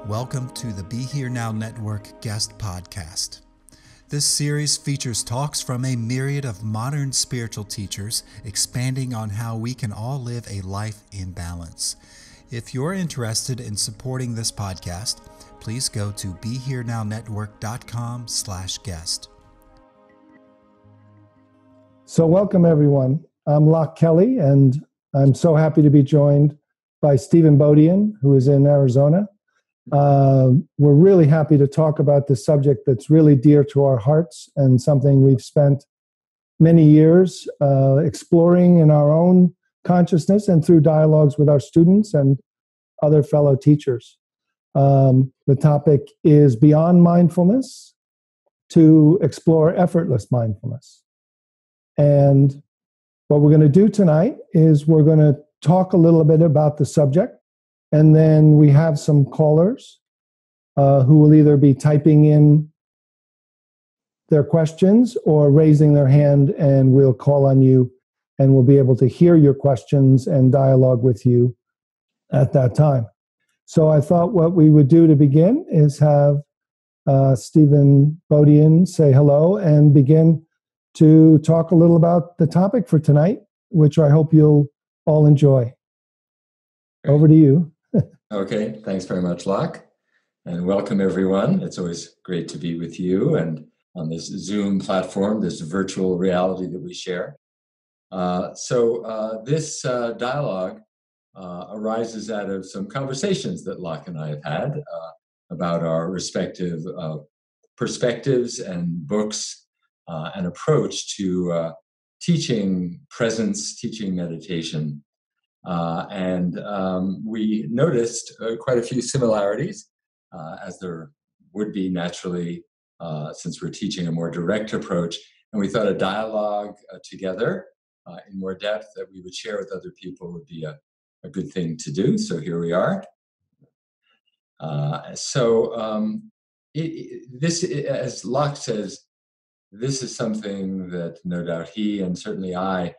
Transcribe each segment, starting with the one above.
Welcome to the Be Here Now Network guest podcast. This series features talks from a myriad of modern spiritual teachers expanding on how we can all live a life in balance. If you're interested in supporting this podcast, please go to BeHereNowNetwork.com/guest. So welcome everyone. I'm Loch Kelly, and I'm so happy to be joined by Stephan who is in Arizona. We're really happy to talk about this subject that's really dear to our hearts and something we've spent many years exploring in our own consciousness and through dialogues with our students and other fellow teachers. The topic is Beyond Mindfulness to Explore Effortless Mindfulness. And what we're going to do tonight is we're going to talk a little bit about the subject. And then we have some callers who will either be typing in their questions or raising their hand, and we'll call on you and we'll be able to hear your questions and dialogue with you at that time. So I thought what we would do to begin is have Stephan say hello and begin to talk a little about the topic for tonight, which I hope you'll all enjoy. Great. Over to you. Okay, thanks very much, Loch, and welcome everyone. It's always great to be with you and on this Zoom platform, this virtual reality that we share. This dialogue arises out of some conversations that Loch and I have had about our respective perspectives and books and approach to teaching presence, teaching meditation. We noticed quite a few similarities, as there would be naturally, since we're teaching a more direct approach. And we thought a dialogue together in more depth that we would share with other people would be a good thing to do. So here we are. This, as Loch says, this is something that no doubt he and certainly I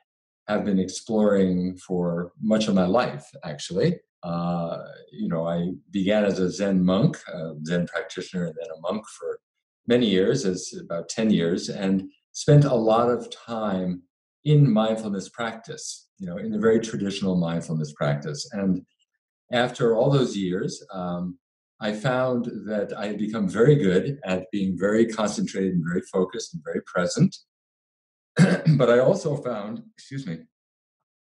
have been exploring for much of my life, actually. I began as a Zen monk, a Zen practitioner, and then a monk for many years, as about 10 years, and spent a lot of time in mindfulness practice, in the very traditional mindfulness practice. And after all those years, I found that I had become very good at being very concentrated and very focused and very present. But I also found,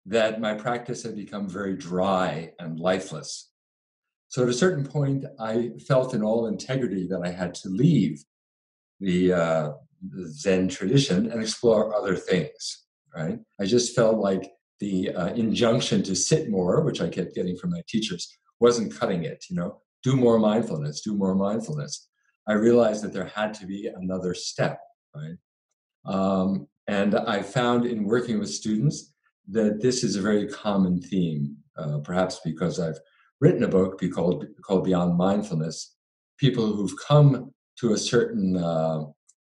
that my practice had become very dry and lifeless. So at a certain point, I felt in all integrity that I had to leave the Zen tradition and explore other things, right? I just felt like the injunction to sit more, which I kept getting from my teachers, wasn't cutting it, do more mindfulness, do more mindfulness. I realized that there had to be another step, right? And I found in working with students that this is a very common theme, perhaps because I've written a book called Beyond Mindfulness. People who've come to a certain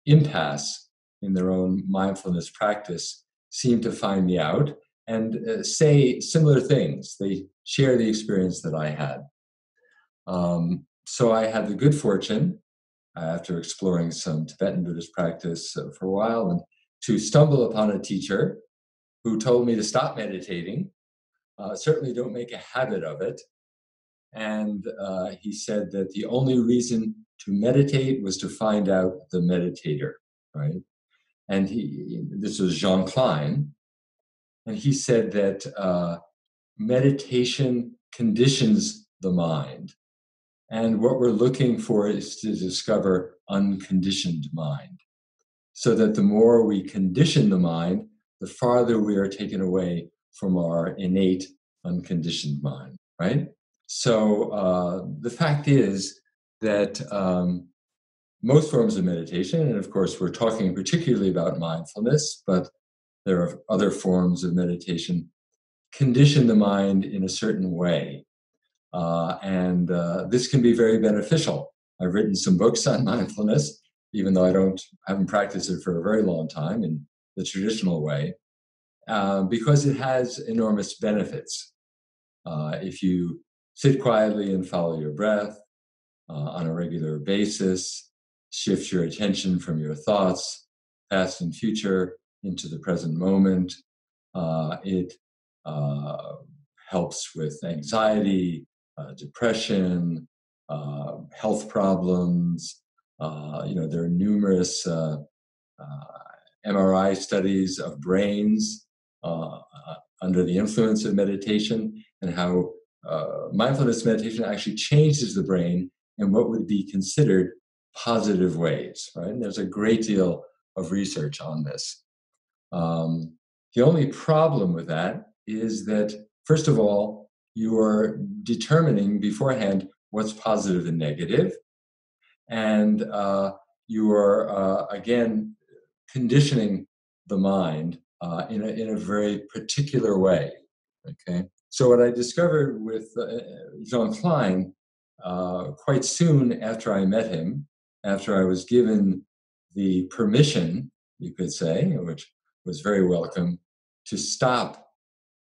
impasse in their own mindfulness practice seem to find me out and say similar things. They share the experience that I had. So I had the good fortune, after exploring some Tibetan Buddhist practice for a while, and to stumble upon a teacher who told me to stop meditating, certainly don't make a habit of it. And he said that the only reason to meditate was to find out the meditator, right? And this was Jean Klein, and he said that meditation conditions the mind. And what we're looking for is to discover unconditioned mind, so that the more we condition the mind, the farther we are taken away from our innate, unconditioned mind, right? So the fact is that most forms of meditation, and of course we're talking particularly about mindfulness, but there are other forms of meditation, condition the mind in a certain way. And this can be very beneficial. I've written some books on mindfulness, even though I haven't practiced it for a very long time in the traditional way, because it has enormous benefits. If you sit quietly and follow your breath, on a regular basis, shift your attention from your thoughts, past and future, into the present moment. It helps with anxiety, depression, health problems. There are numerous MRI studies of brains under the influence of meditation, and how mindfulness meditation actually changes the brain in what would be considered positive ways, right? And there's a great deal of research on this. The only problem with that is that, first of all, you are determining beforehand what's positive and negative, and you are, again, conditioning the mind in a very particular way. Okay, so what I discovered with Jean Klein quite soon after I met him, after I was given the permission, you could say, which was very welcome, to stop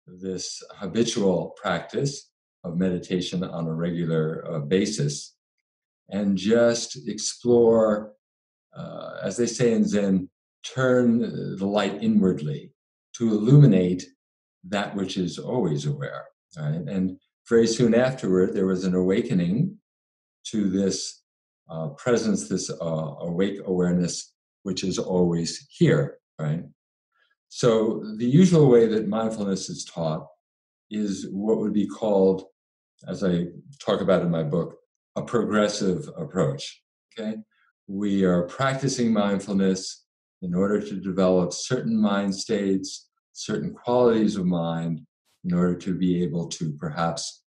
this habitual practice of meditation on a regular basis and just explore, as they say in Zen, turn the light inwardly to illuminate that which is always aware. Right? And very soon afterward, there was an awakening to this presence, this awake awareness, which is always here. Right? So the usual way that mindfulness is taught is what would be called, as I talk about in my book, a progressive approach. Okay, we are practicing mindfulness in order to develop certain mind states, certain qualities of mind, in order to be able to perhaps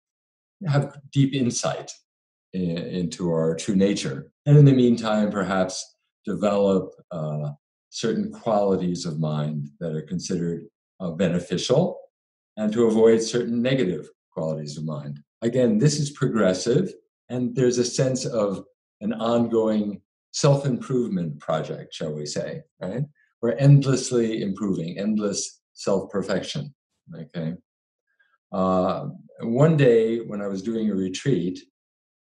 have deep insight into our true nature. And in the meantime, perhaps develop certain qualities of mind that are considered beneficial, and to avoid certain negative qualities of mind. Again, this is progressive, and there's a sense of an ongoing self-improvement project, shall we say, right? We're endlessly improving, endless self-perfection, okay? One day when I was doing a retreat,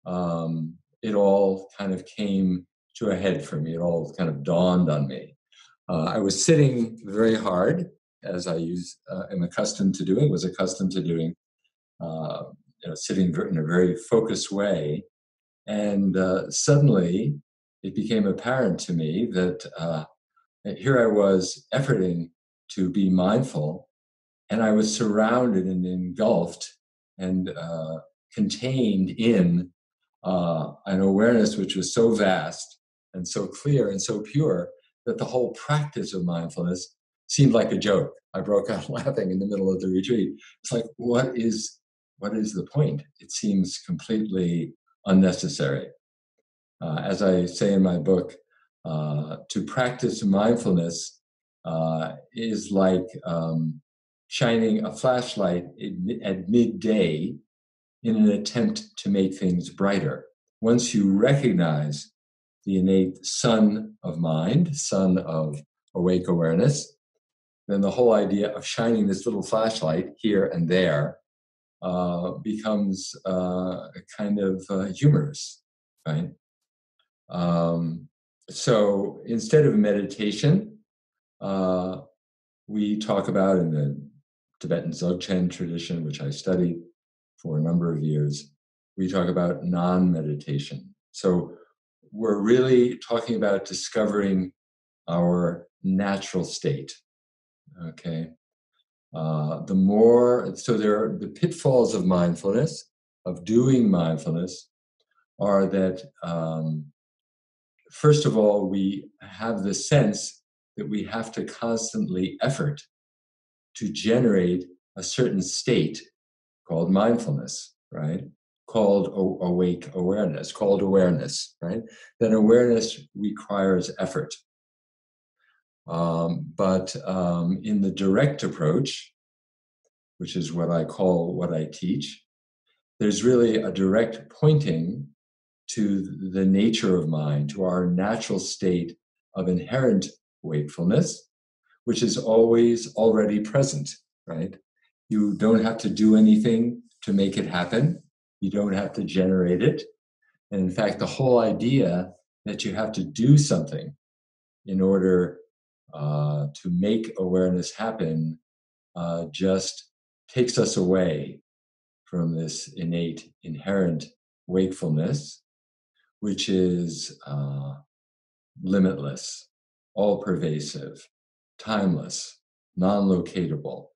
it all kind of came to a head for me. It all kind of dawned on me. I was sitting very hard, as I am accustomed to doing, sitting in a very focused way. And suddenly it became apparent to me that here I was efforting to be mindful, and I was surrounded and engulfed and contained in an awareness which was so vast and so clear and so pure that the whole practice of mindfulness seemed like a joke. I broke out laughing in the middle of the retreat. It's like, what is the point? It seems completely unnecessary. As I say in my book, to practice mindfulness is like shining a flashlight at midday in an attempt to make things brighter. Once you recognize the innate sun of mind, sun of awake awareness, then the whole idea of shining this little flashlight here and there becomes kind of humorous, right? So instead of meditation, we talk about, in the Tibetan Dzogchen tradition, which I studied for a number of years, we talk about non-meditation. So we're really talking about discovering our natural state, okay? The pitfalls of mindfulness, of doing mindfulness, are that, first of all, we have the sense that we have to constantly effort to generate a certain state called mindfulness, right? Called awake awareness, called awareness, right? Then awareness requires effort. But in the direct approach, which is what I teach, there's really a direct pointing to the nature of mind, to our natural state of inherent wakefulness, which is always already present, right? You don't have to do anything to make it happen. You don't have to generate it. And in fact, the whole idea that you have to do something in order to make awareness happen just takes us away from this innate, inherent wakefulness, which is limitless, all pervasive, timeless, non locatable,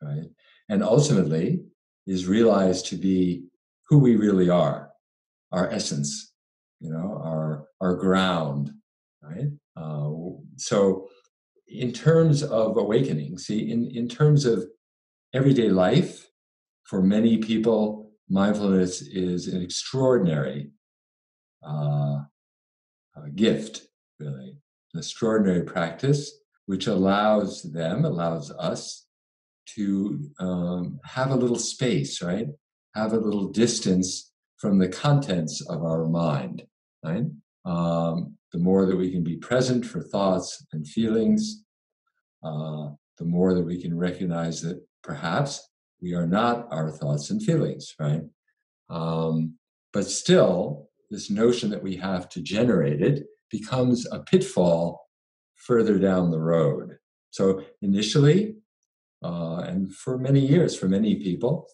right? And ultimately is realized to be who we really are, our essence, our ground, right? So, in terms of awakening, see, in terms of everyday life, for many people, mindfulness is an extraordinary uh, gift, really, an extraordinary practice, which allows us to have a little space, right? Have a little distance from the contents of our mind, right? The more that we can be present for thoughts and feelings, the more that we can recognize that perhaps we are not our thoughts and feelings, right? But still, this notion that we have to generate it becomes a pitfall further down the road. So initially, and for many years, for many people,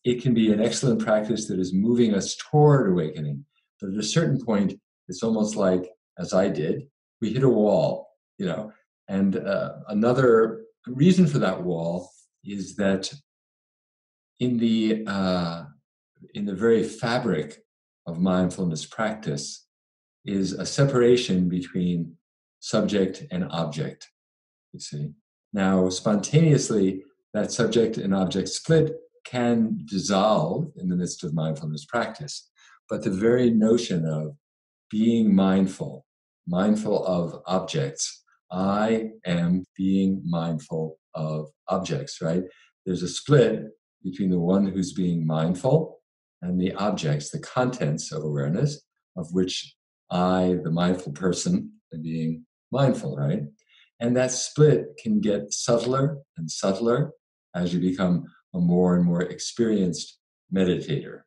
it can be an excellent practice that is moving us toward awakening. But at a certain point, it's almost like, as I did, we hit a wall, And another reason for that wall is that in the very fabric of mindfulness practice is a separation between subject and object, you see. Now, spontaneously, that subject and object split can dissolve in the midst of mindfulness practice. But the very notion of being mindful of objects, I am being mindful of objects, right? There's a split between the one who's being mindful and the objects, the contents of awareness, of which I, the mindful person, am being mindful, right? And that split can get subtler and subtler as you become a more and more experienced meditator.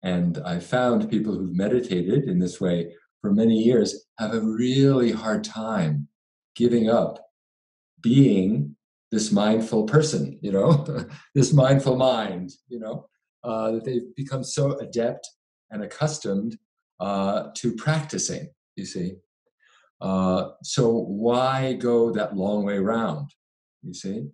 And I found people who've meditated in this way for many years have a really hard time giving up being this mindful person, this mindful mind, that they've become so adept and accustomed to practicing, you see. So why go that long way round, you see?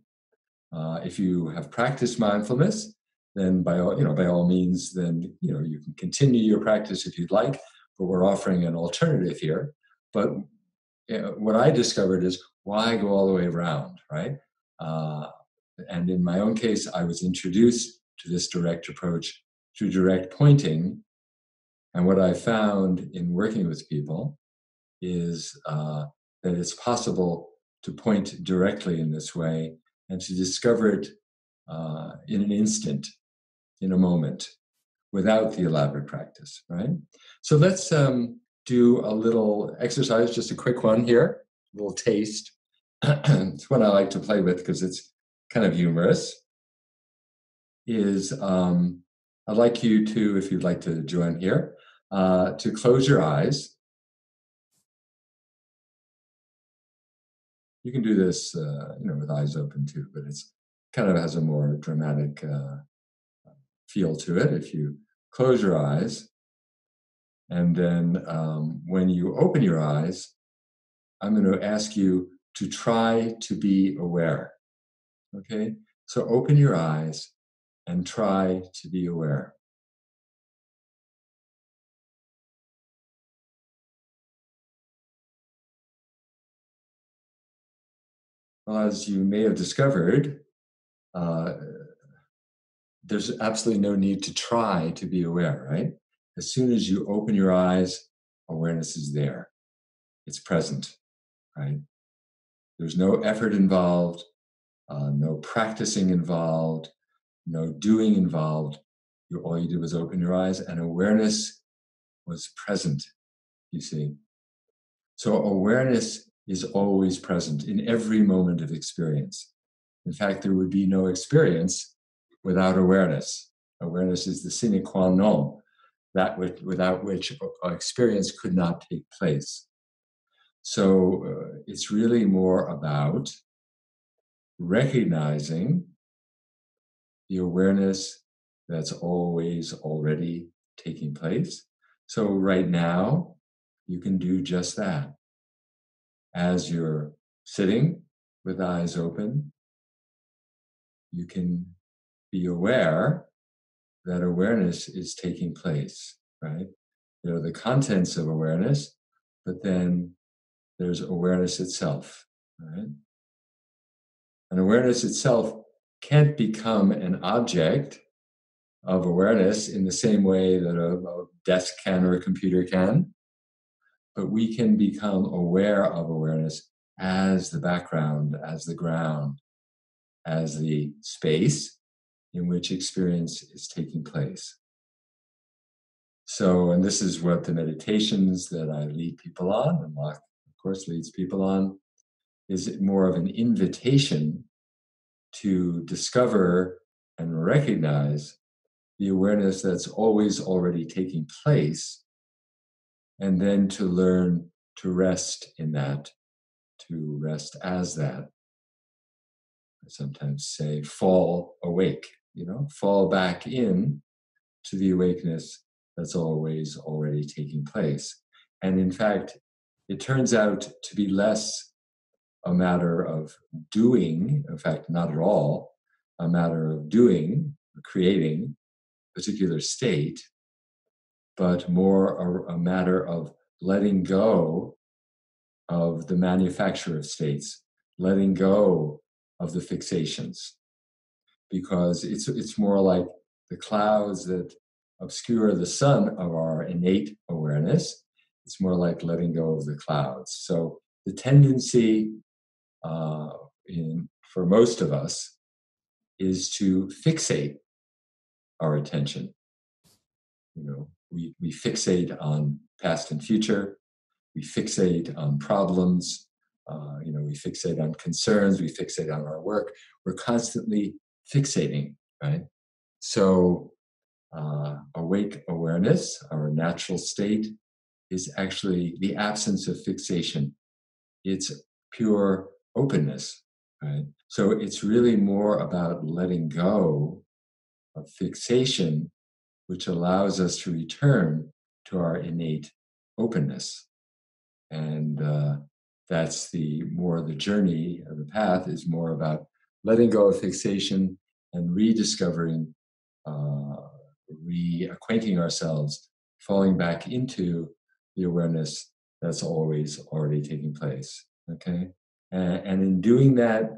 If you have practiced mindfulness, then by all means, then you can continue your practice if you'd like, but we're offering an alternative here. But what I discovered is why go all the way around, right? And in my own case, I was introduced to this direct approach through direct pointing. And what I found in working with people is that it's possible to point directly in this way and to discover it in an instant, in a moment, without the elaborate practice, right? So let's do a little exercise, just a quick one here, a little taste. It's one I like to play with because it's kind of humorous. I'd like you to, if you'd like to join here, to close your eyes. You can do this, with eyes open too, but it's kind of has a more dramatic feel to it if you close your eyes. And then when you open your eyes, I'm going to ask you to try to be aware. Okay? So open your eyes and try to be aware. Well, as you may have discovered, there's absolutely no need to try to be aware, right? As soon as you open your eyes, awareness is there. It's present, right? There's no effort involved, no practicing involved, no doing involved. All you did was open your eyes, and awareness was present, you see. So awareness is always present in every moment of experience. In fact, there would be no experience without awareness. Awareness is the sine qua non without which experience could not take place. So it's really more about recognizing the awareness that's always already taking place. So right now, you can do just that. As you're sitting with eyes open, you can be aware that awareness is taking place, right? There are the contents of awareness, but then there's awareness itself, right? And awareness itself can't become an object of awareness in the same way that a desk can or a computer can, but we can become aware of awareness as the background, as the ground, as the space in which experience is taking place. So, and this is what the meditations that I lead people on, and Loch, of course, leads people on, is more of an invitation to discover and recognize the awareness that's always already taking place, and then to learn to rest in that, to rest as that. I sometimes say, fall awake, fall back in to the awakeness that's always already taking place. And in fact, it turns out to be less a matter of doing, in fact, not at all, a matter of doing, creating a particular state, but more a matter of letting go of the manufacture of states, letting go of the fixations, because it's more like the clouds that obscure the sun of our innate awareness. It's more like letting go of the clouds. So the tendency for most of us is to fixate our attention. We fixate on past and future. We fixate on problems. We fixate on concerns. We fixate on our work. We're constantly fixating, right? So awake awareness, our natural state, is actually the absence of fixation. It's pure openness, right? So it's really more about letting go of fixation, which allows us to return to our innate openness. And that's the journey of the path is more about letting go of fixation and rediscovering, reacquainting ourselves, falling back into the awareness that's always already taking place. Okay, and in doing that,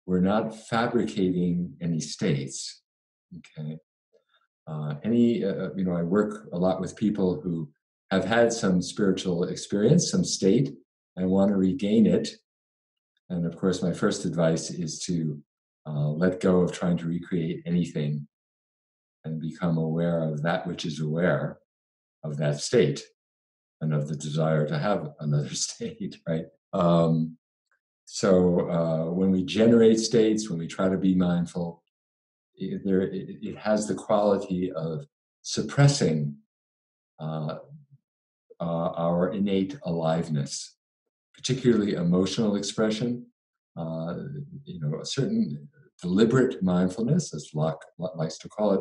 we're not fabricating any states. Okay, I work a lot with people who have had some spiritual experience, some state, and want to regain it. And of course, my first advice is to let go of trying to recreate anything and become aware of that which is aware of that state and of the desire to have another state, right? So when we generate states, when we try to be mindful, it has the quality of suppressing our innate aliveness, particularly emotional expression. A certain deliberate mindfulness, as Loch likes to call it,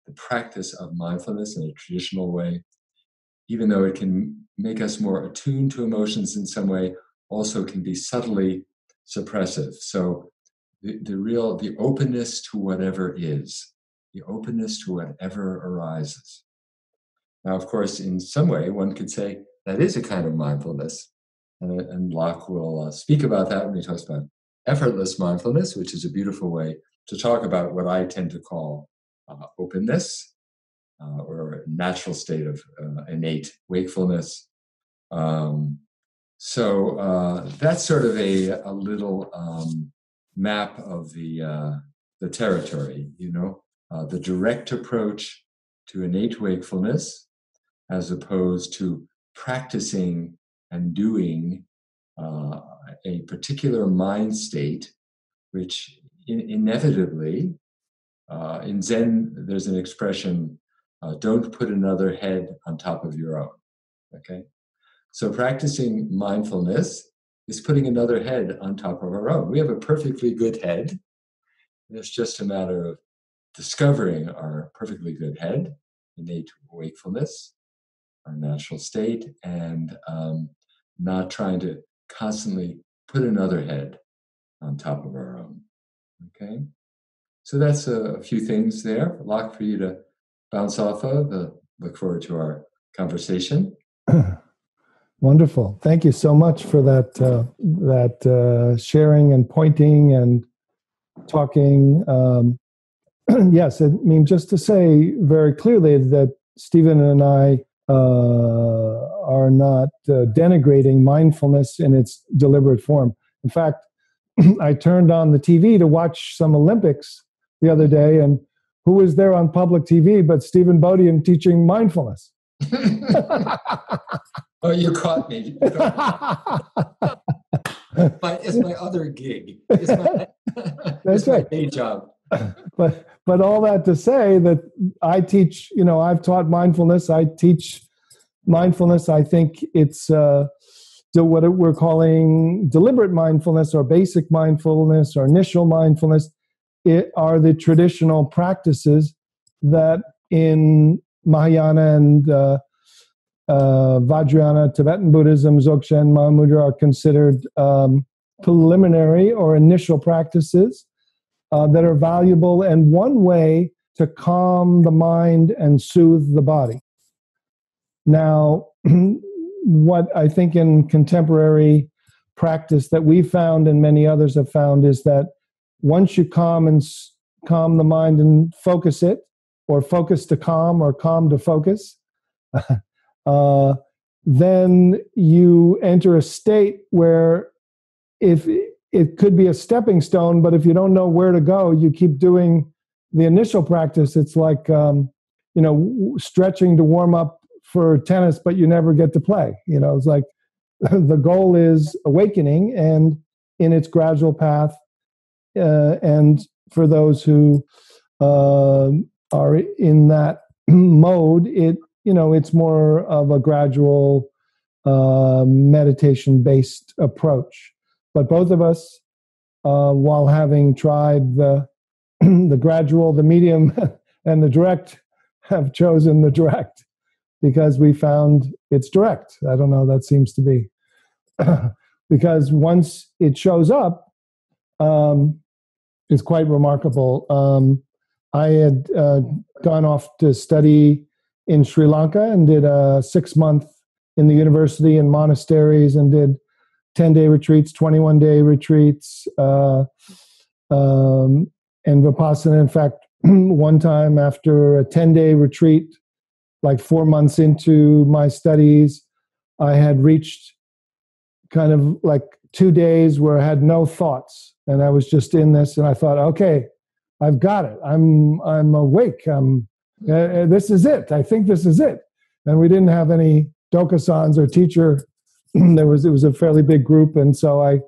the practice of mindfulness in a traditional way, even though it can make us more attuned to emotions in some way, also can be subtly suppressive. So the openness to whatever is, the openness to whatever arises. Now, of course, in some way, one could say that is a kind of mindfulness. And Loch will speak about that when he talks about effortless mindfulness, which is a beautiful way to talk about what I tend to call openness, or a natural state of innate wakefulness. So that's sort of a little map of the territory, the direct approach to innate wakefulness, as opposed to practicing and doing a particular mind state, which inevitably, in Zen, there's an expression, Don't put another head on top of your own. Okay? So practicing mindfulness is putting another head on top of our own. We have a perfectly good head. And it's just a matter of discovering our perfectly good head, innate wakefulness, our natural state, and not trying to constantly put another head on top of our own. Okay? So that's a few things there, a lot for you to bounce off of. Look forward to our conversation. Wonderful. Thank you so much for that sharing and pointing and talking. Yes, I mean, just to say very clearly that Stephen and I are not denigrating mindfulness in its deliberate form. In fact, I turned on the TV to watch some Olympics the other day, and who was there on public TV but Stephen Bodian teaching mindfulness? Oh, you caught me. It's my other gig. It's my day job. But all that to say that I teach, I've taught mindfulness. I teach mindfulness. I think it's what we're calling deliberate mindfulness or basic mindfulness or initial mindfulness. It are the traditional practices that in Mahayana and Vajrayana, Tibetan Buddhism, Dzogchen, Mahamudra are considered preliminary or initial practices that are valuable and one way to calm the mind and soothe the body. Now, what I think in contemporary practice that we found and many others have found is that once you calm the mind and focus it, or focus to calm, or calm to focus, then you enter a state where if it could be a stepping stone, but if you don't know where to go, you keep doing the initial practice. It's like, stretching to warm up for tennis, but you never get to play. It's like the goal is awakening and in its gradual path. And for those who are in that mode, it's more of a gradual meditation-based approach. But both of us, while having tried the gradual, the medium, and the direct, have chosen the direct because we found it's direct. I don't know, that seems to be. Because once it shows up, it's quite remarkable. I had gone off to study in Sri Lanka and did a 6-month in the university and monasteries and did 10-day retreats, 21-day retreats, and Vipassana. In fact, one time after a 10-day retreat, like 4 months into my studies, I had reached kind of like 2 days where I had no thoughts. And I was just in this and I thought, okay, I've got it. I'm awake. This is it. I think this is it. And we didn't have any dokasans or teacher. It was a fairly big group. And so I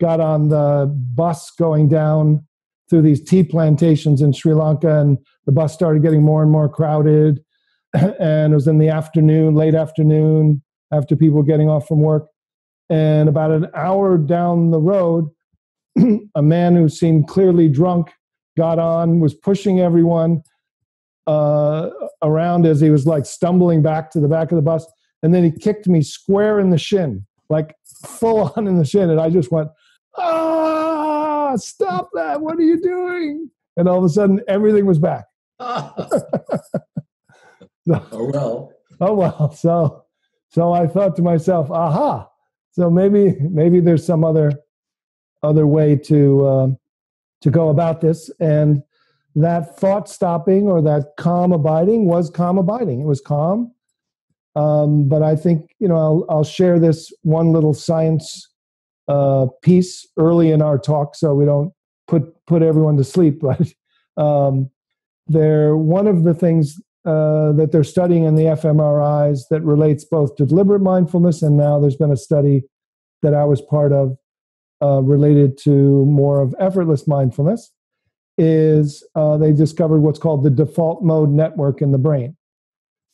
got on the bus going down through these tea plantations in Sri Lanka, and the bus started getting more and more crowded. And it was in the afternoon, late afternoon, after people were getting off from work. And about an hour down the road, a man who seemed clearly drunk got on, was pushing everyone around as he was like stumbling back to the back of the bus. And then he kicked me square in the shin, like full on in the shin. And I just went, stop that. What are you doing? And all of a sudden, everything was back. Oh, well. So I thought to myself, aha. So maybe there's some other way to go about this. And that thought stopping or that calm abiding was calm abiding. It was calm. But I think, I'll share this one little science piece early in our talk so we don't put everyone to sleep. But one of the things that they're studying in the fMRIs that relates both to deliberate mindfulness, and now there's been a study that I was part of related to more of effortless mindfulness, is they discovered what's called the default mode network in the brain.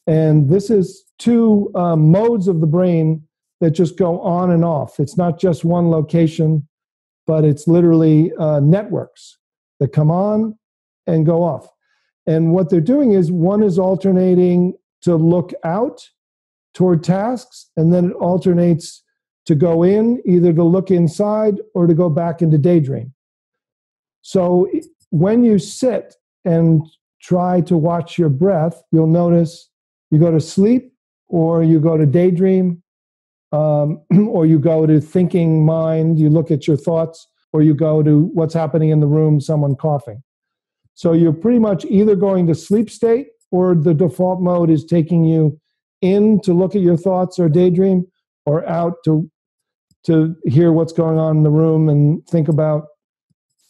And this is two modes of the brain that just go on and off. It's not just one location, but it's literally networks that come on and go off. And what they're doing is one is alternating to look out toward tasks, and then it alternates to go in, either to look inside or to go back into daydream. So when you sit and try to watch your breath, you'll notice you go to sleep or you go to daydream, or you go to thinking mind, you look at your thoughts, or you go to what's happening in the room, someone coughing. So you're pretty much either going to sleep state, or the default mode is taking you in to look at your thoughts or daydream, or out to hear what's going on in the room and think about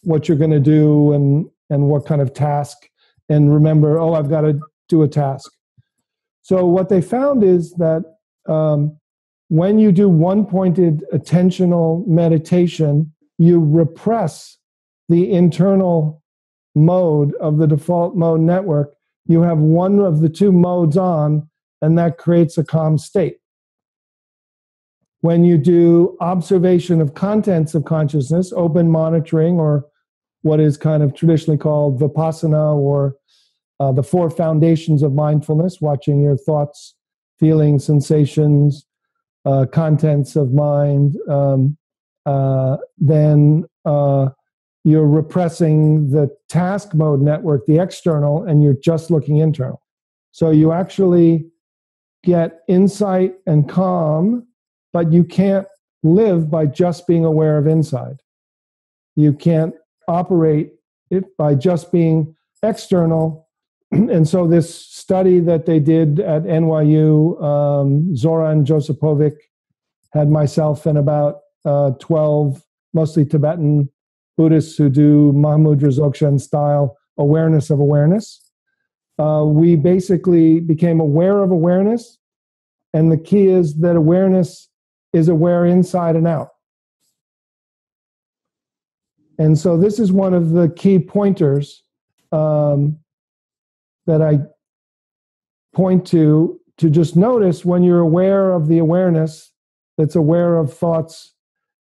what you're going to do and what kind of task, and remember, oh, I've got to do a task. So what they found is that when you do one-pointed attentional meditation, you repress the internal mode of the default mode network. You have one of the two modes on, and that creates a calm state. When you do observation of contents of consciousness, open monitoring, or what is kind of traditionally called vipassana, or the four foundations of mindfulness, watching your thoughts, feelings, sensations, contents of mind, then you're repressing the task mode network, the external, and you're just looking internal. So you actually get insight and calm, but you can't live by just being aware of inside. You can't operate it by just being external. And so this study that they did at NYU, Zoran Josipovic had myself and about 12, mostly Tibetan Buddhists who do Mahamudra Dzogchen style awareness of awareness. We basically became aware of awareness. And the key is that awareness is aware inside and out. And so this is one of the key pointers that I point to just notice when you're aware of the awareness that's aware of thoughts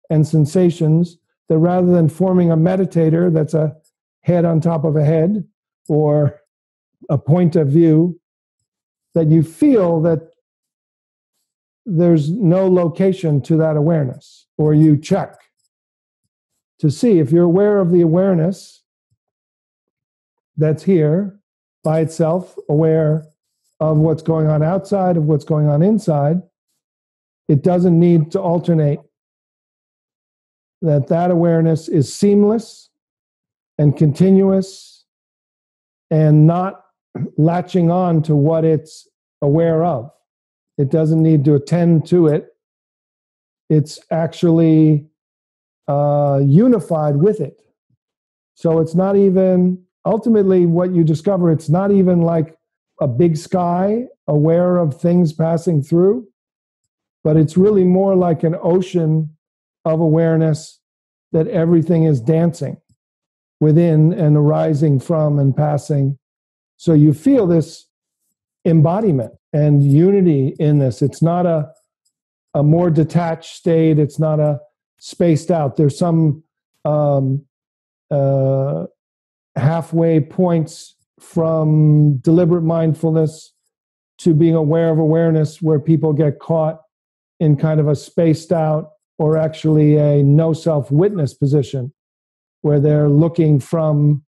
and sensations, that rather than forming a meditator that's a head on top of a head or a point of view, that you feel that there's no location to that awareness, or you check to see if you're aware of the awareness that's here by itself, aware of what's going on outside, of what's going on inside. It doesn't need to alternate. That awareness is seamless and continuous and not latching on to what it's aware of. It doesn't need to attend to it. It's actually unified with it. So it's not even, ultimately what you discover, it's not even like a big sky aware of things passing through, but it's really more like an ocean of awareness that everything is dancing within and arising from and passing. So you feel this embodiment and unity in this. It's not a more detached state. It's not a spaced out. There's some halfway points from deliberate mindfulness to being aware of awareness where people get caught in kind of a spaced out or actually a no self-witness position where they're looking from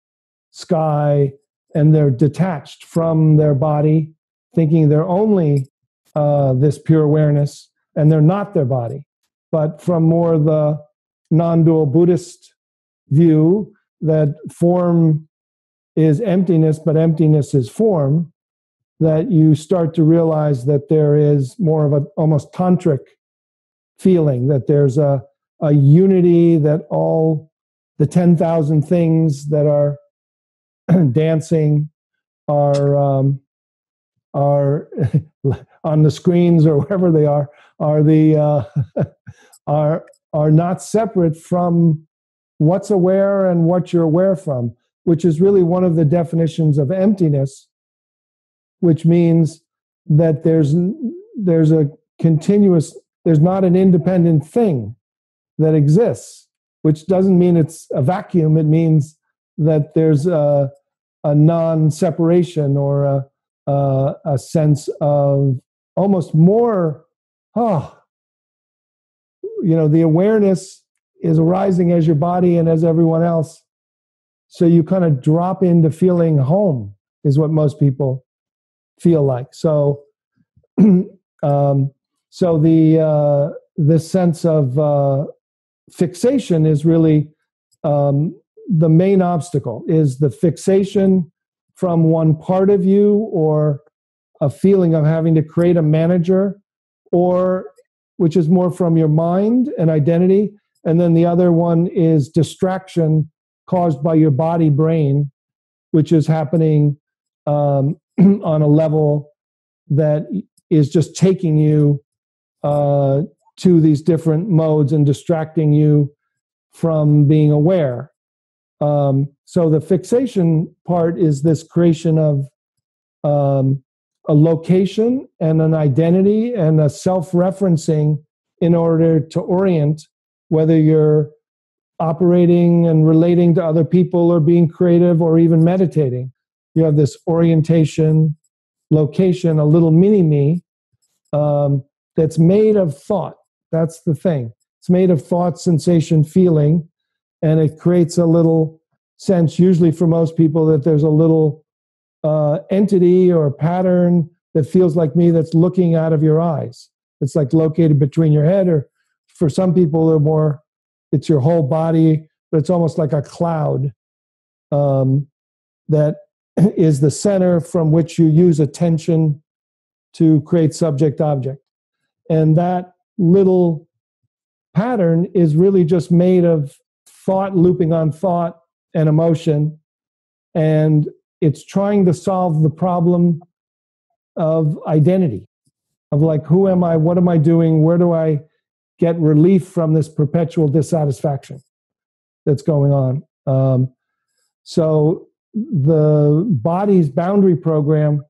sky and they're detached from their body, thinking they're only this pure awareness, and they're not their body. But from more the non-dual Buddhist view that form is emptiness, but emptiness is form, that you start to realize that there is more of an almost tantric feeling, that there's a unity, that all the 10,000 things that are dancing are on the screens or wherever they are are not separate from what's aware and what you're aware from, which is really one of the definitions of emptiness, which means that there's a continuous, there's not an independent thing that exists, which doesn't mean it's a vacuum. It means that there's a non-separation or a sense of almost more, the awareness is arising as your body and as everyone else. So you kind of drop into feeling home is what most people feel like. So, so the sense of fixation is really the main obstacle. Is the fixation from one part of you, or a feeling of having to create a manager, or which is more from your mind and identity, and then the other one is distraction caused by your body brain, which is happening on a level that is just taking you to these different modes and distracting you from being aware. So the fixation part is this creation of a location and an identity and a self-referencing in order to orient, whether you're operating and relating to other people or being creative or even meditating. You have this orientation, location, a little mini-me that's made of thought. That's the thing. It's made of thought, sensation, feeling, and it creates a little sense, usually for most people, that there's a little entity or pattern that feels like me that's looking out of your eyes. It's like located between your head, or for some people, they're more, it's your whole body, but it's almost like a cloud that is the center from which you use attention to create subject-object. And that little pattern is really just made of thought looping on thought and emotion, and it's trying to solve the problem of identity, of like, who am I, what am I doing, where do I get relief from this perpetual dissatisfaction that's going on. So the body's boundary program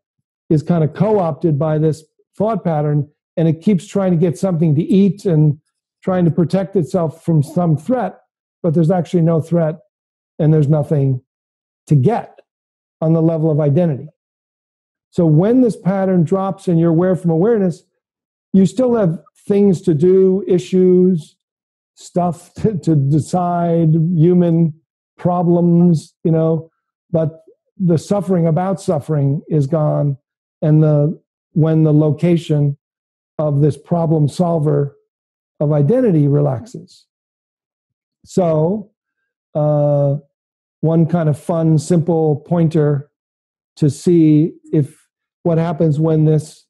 is kind of co-opted by this thought pattern, and it keeps trying to get something to eat and trying to protect itself from some threat, but there's actually no threat, and there's nothing to get on the level of identity. So when this pattern drops and you're aware from awareness, you still have things to do, issues, stuff to decide, human problems, but the suffering about suffering is gone, and when the location of this problem solver of identity relaxes. So one kind of fun, simple pointer to see if what happens when this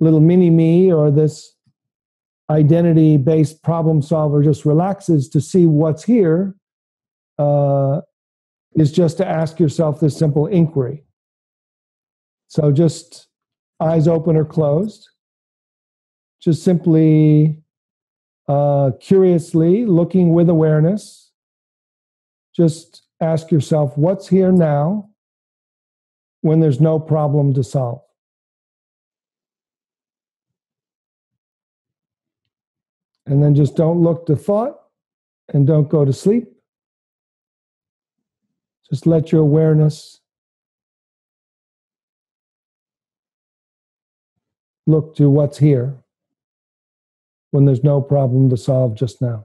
little mini-me or this identity-based problem solver just relaxes, to see what's here, is just to ask yourself this simple inquiry. So just eyes open or closed, just simply curiously looking with awareness, just ask yourself, what's here now when there's no problem to solve? And then just don't look to thought and don't go to sleep. Just let your awareness look to what's here when there's no problem to solve just now.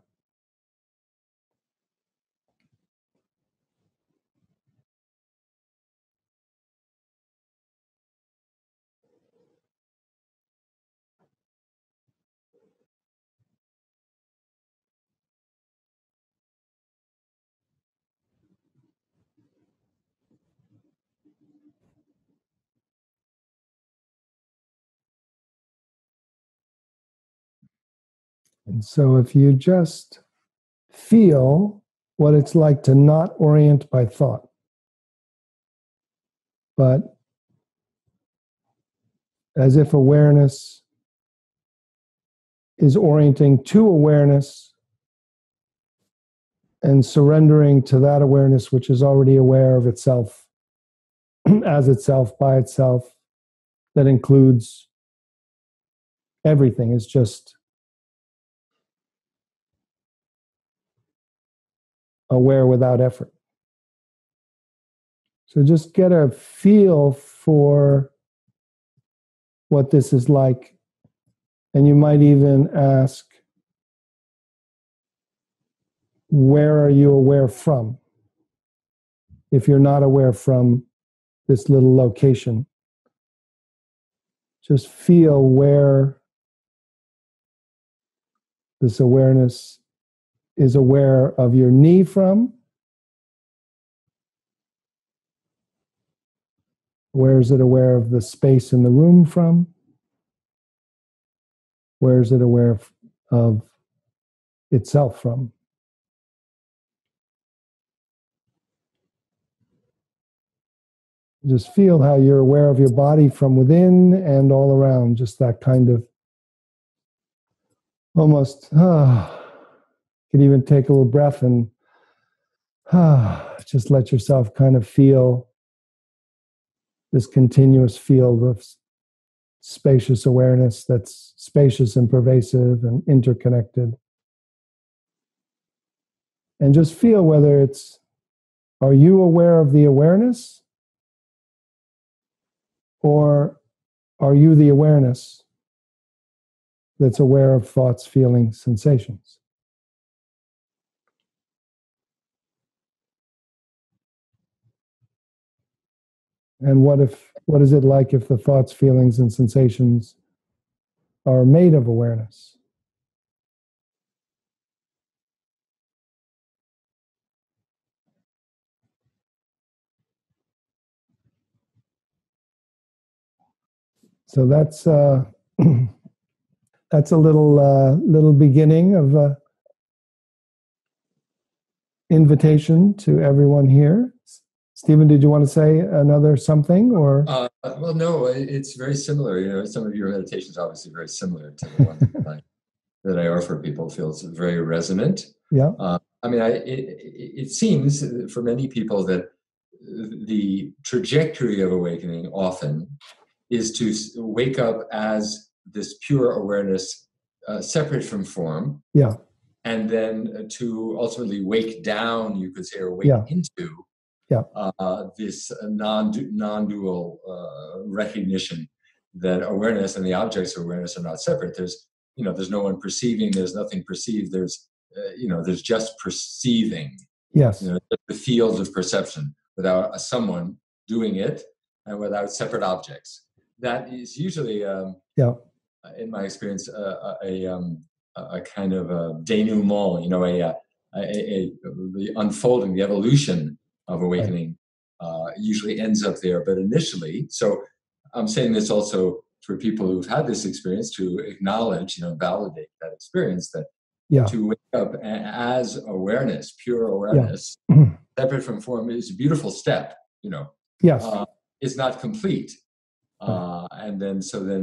And so if you just feel what it's like to not orient by thought, but as if awareness is orienting to awareness and surrendering to that awareness which is already aware of itself, as itself, by itself, that includes everything. It's just aware without effort. So just get a feel for what this is like. And you might even ask, where are you aware from? If you're not aware from this little location, just feel where this awareness is aware of your knee from. Where is it aware of the space in the room from? Where is it aware of itself from? Just feel how you're aware of your body from within and all around, just that kind of almost, you can even take a little breath and just let yourself kind of feel this continuous field of spacious awareness that's spacious and pervasive and interconnected. And just feel whether it's, are you aware of the awareness? Or are you the awareness that's aware of thoughts, feelings, sensations? And what is it like if the thoughts, feelings, and sensations are made of awareness? So that's that's a little beginning of invitation to everyone here. Stephen, did you want to say another something, or? Well, no, it's very similar. You know, some of your meditations are obviously very similar to the ones that I offer people. It feels very resonant. Yeah. I mean, it seems for many people that the trajectory of awakening often is to wake up as this pure awareness, separate from form. Yeah. And then to ultimately wake down, you could say, or wake into this non-dual recognition that awareness and the objects of awareness are not separate. There's no one perceiving. There's nothing perceived. There's there's just perceiving. Yes. The field of perception without someone doing it and without separate objects. That is usually, in my experience, a kind of a denouement. The unfolding, the evolution of awakening usually ends up there. But initially, so I'm saying this also for people who've had this experience to acknowledge, validate that experience, that to wake up as awareness, pure awareness, separate from form, is a beautiful step. Yes, it's not complete, and then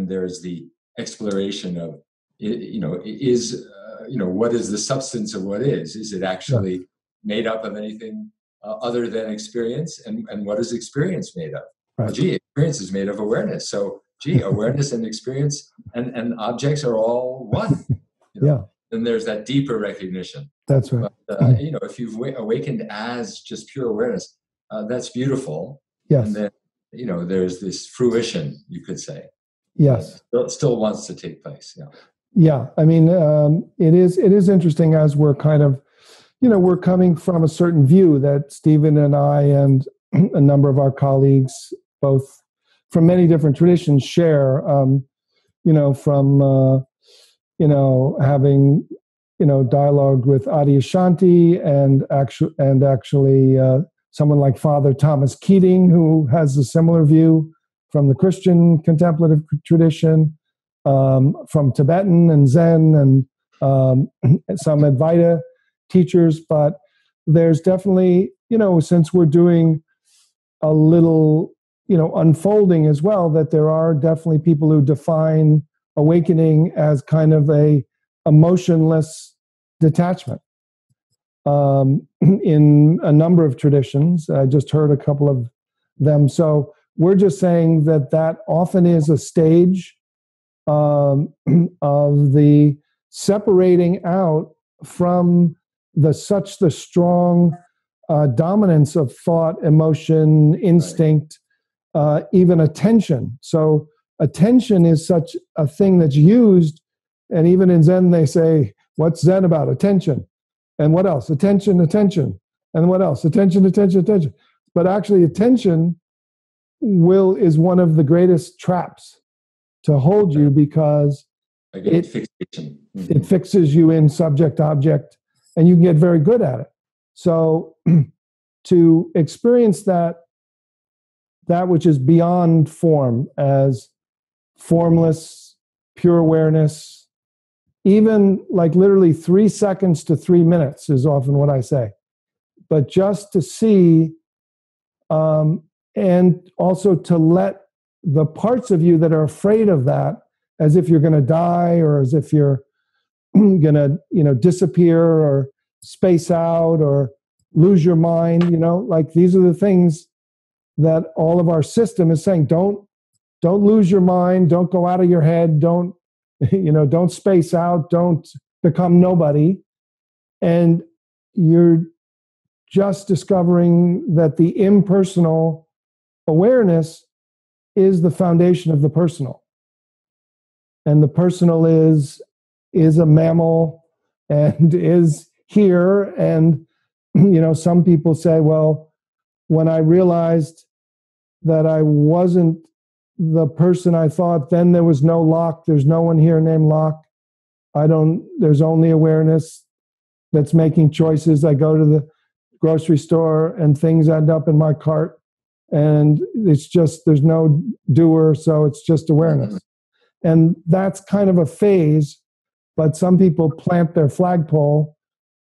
there's the exploration of, what is the substance of what is? Is it actually made up of anything other than experience? And what is experience made of? Right. Well, experience is made of awareness. So, awareness and experience and objects are all one. Then there's that deeper recognition. That's right. But, if you've awakened as just pure awareness, that's beautiful. Yes. And then, there's this fruition, you could say. Yes. Still wants to take place. Yeah. Yeah. I mean, it is interesting as we're kind of, we're coming from a certain view that Stephen and I and a number of our colleagues, both from many different traditions, share, from, having, dialogued with Adyashanti and actually someone like Father Thomas Keating, who has a similar view from the Christian contemplative tradition, from Tibetan and Zen and some Advaita teachers. But there's definitely, since we're doing a little, unfolding as well, that there are definitely people who define awakening as kind of a emotionless detachment. In a number of traditions, I just heard a couple of them. So we're just saying that often is a stage of the separating out from the strong dominance of thought, emotion, instinct, even attention. So attention is such a thing that's used, and even in Zen they say, what's Zen about? Attention. And what else? Attention, attention. And what else? Attention, attention, attention. But actually attention is one of the greatest traps to hold you, because fixation. Mm-hmm. It fixes you in subject object, and you can get very good at it. So to experience that which is beyond form as formless, pure awareness, even like literally 3 seconds to 3 minutes is often what I say. But just to see, and also to let the parts of you that are afraid of that, as if you're going to die, or as if you're going to, disappear or space out or lose your mind, like these are the things that all of our system is saying, don't lose your mind, don't go out of your head, don't space out, don't become nobody. And you're just discovering that the impersonal awareness is the foundation of the personal. And the personal is a mammal and is here. And, some people say, well, when I realized that I wasn't the person I thought, then there was no Loch. There's no one here named Loch. There's only awareness that's making choices. I go to the grocery store and things end up in my cart, and there's no doer, so it's just awareness. And that's kind of a phase, but some people plant their flagpole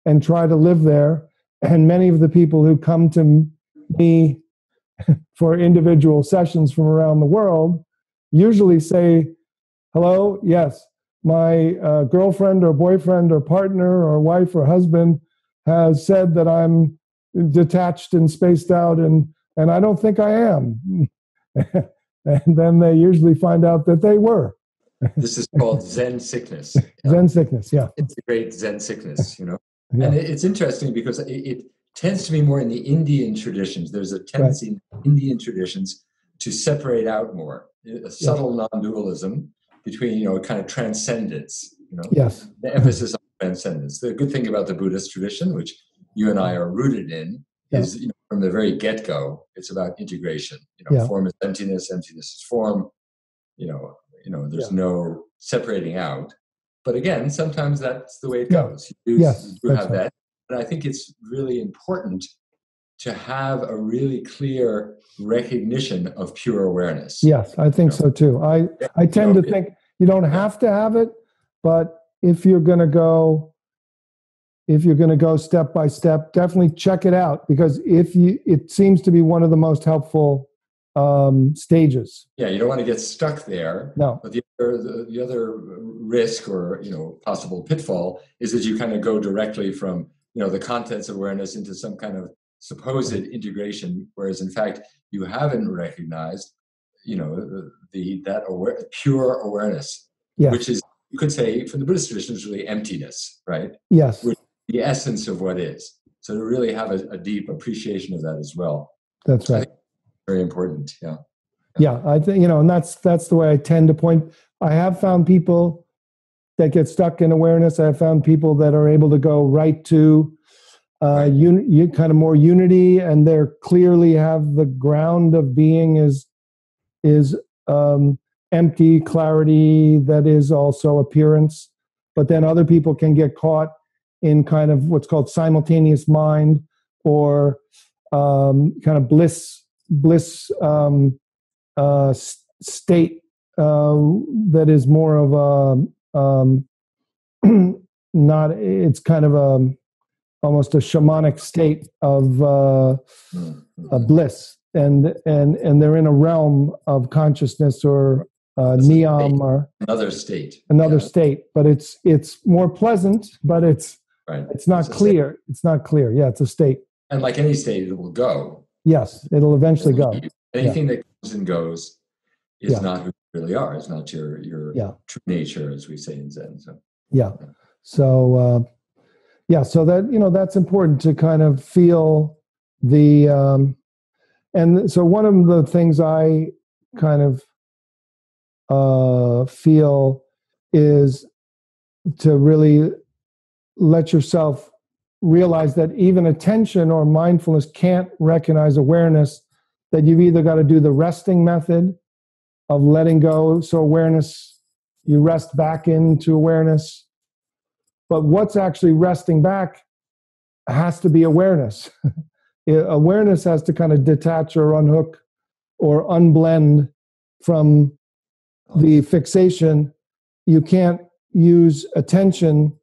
and try to live there. And many of the people who come to me for individual sessions from around the world usually say, hello, yes, my girlfriend or boyfriend or partner or wife or husband has said that I'm detached and spaced out, and I don't think I am. And then they usually find out that they were. This is called Zen sickness. Zen sickness, yeah. It's a great Zen sickness, Yeah. And it's interesting because it tends to be more in the Indian traditions. There's a tendency in Indian traditions to separate out more, a subtle non-dualism between, kind of transcendence, Yes. The emphasis on transcendence. The good thing about the Buddhist tradition, which you and I are rooted in, is from the very get-go, it's about integration. Form is emptiness, emptiness is form. There's no separating out. But again, sometimes that's the way it goes. You do have that. But I think it's really important to have a really clear recognition of pure awareness. Yes, I think so too. I tend to think you don't have to have it, but if you're going to go step by step, definitely check it out, because it seems to be one of the most helpful stages. Yeah, you don't want to get stuck there. No. But the other risk or possible pitfall is that you kind of go directly from the contents of awareness into some kind of supposed integration, whereas in fact you haven't recognized pure awareness, which is, you could say from the Buddhist tradition, is really emptiness, right? Yes. Which is the essence of what is. So to really have a deep appreciation of that as well. That's right. Very important. Yeah, I think, and that's the way I tend to point. I have found people that get stuck in awareness. I have found people that are able to go right to kind of more unity, and they're clearly have the ground of being is empty clarity that is also appearance. But then other people can get caught in kind of what's called simultaneous mind, or kind of bliss state that is more of a not. It's kind of almost a shamanic state of bliss, and they're in a realm of consciousness or niyam or another state. State, but it's more pleasant, but it's not clear. It's not clear. Yeah, it's a state. And like any state, it will go. Yes, it'll eventually go. Anything that comes and goes is not who you really are. It's not your true nature, as we say in Zen. So so so that that's important to kind of feel the and so one of the things I kind of feel is to really let yourself realize that even attention or mindfulness can't recognize awareness, that you've either got to do the resting method of letting go. So awareness, you rest back into awareness. But what's actually resting back has to be awareness. Awareness has to kind of detach or unhook or unblend from the fixation. You can't use attention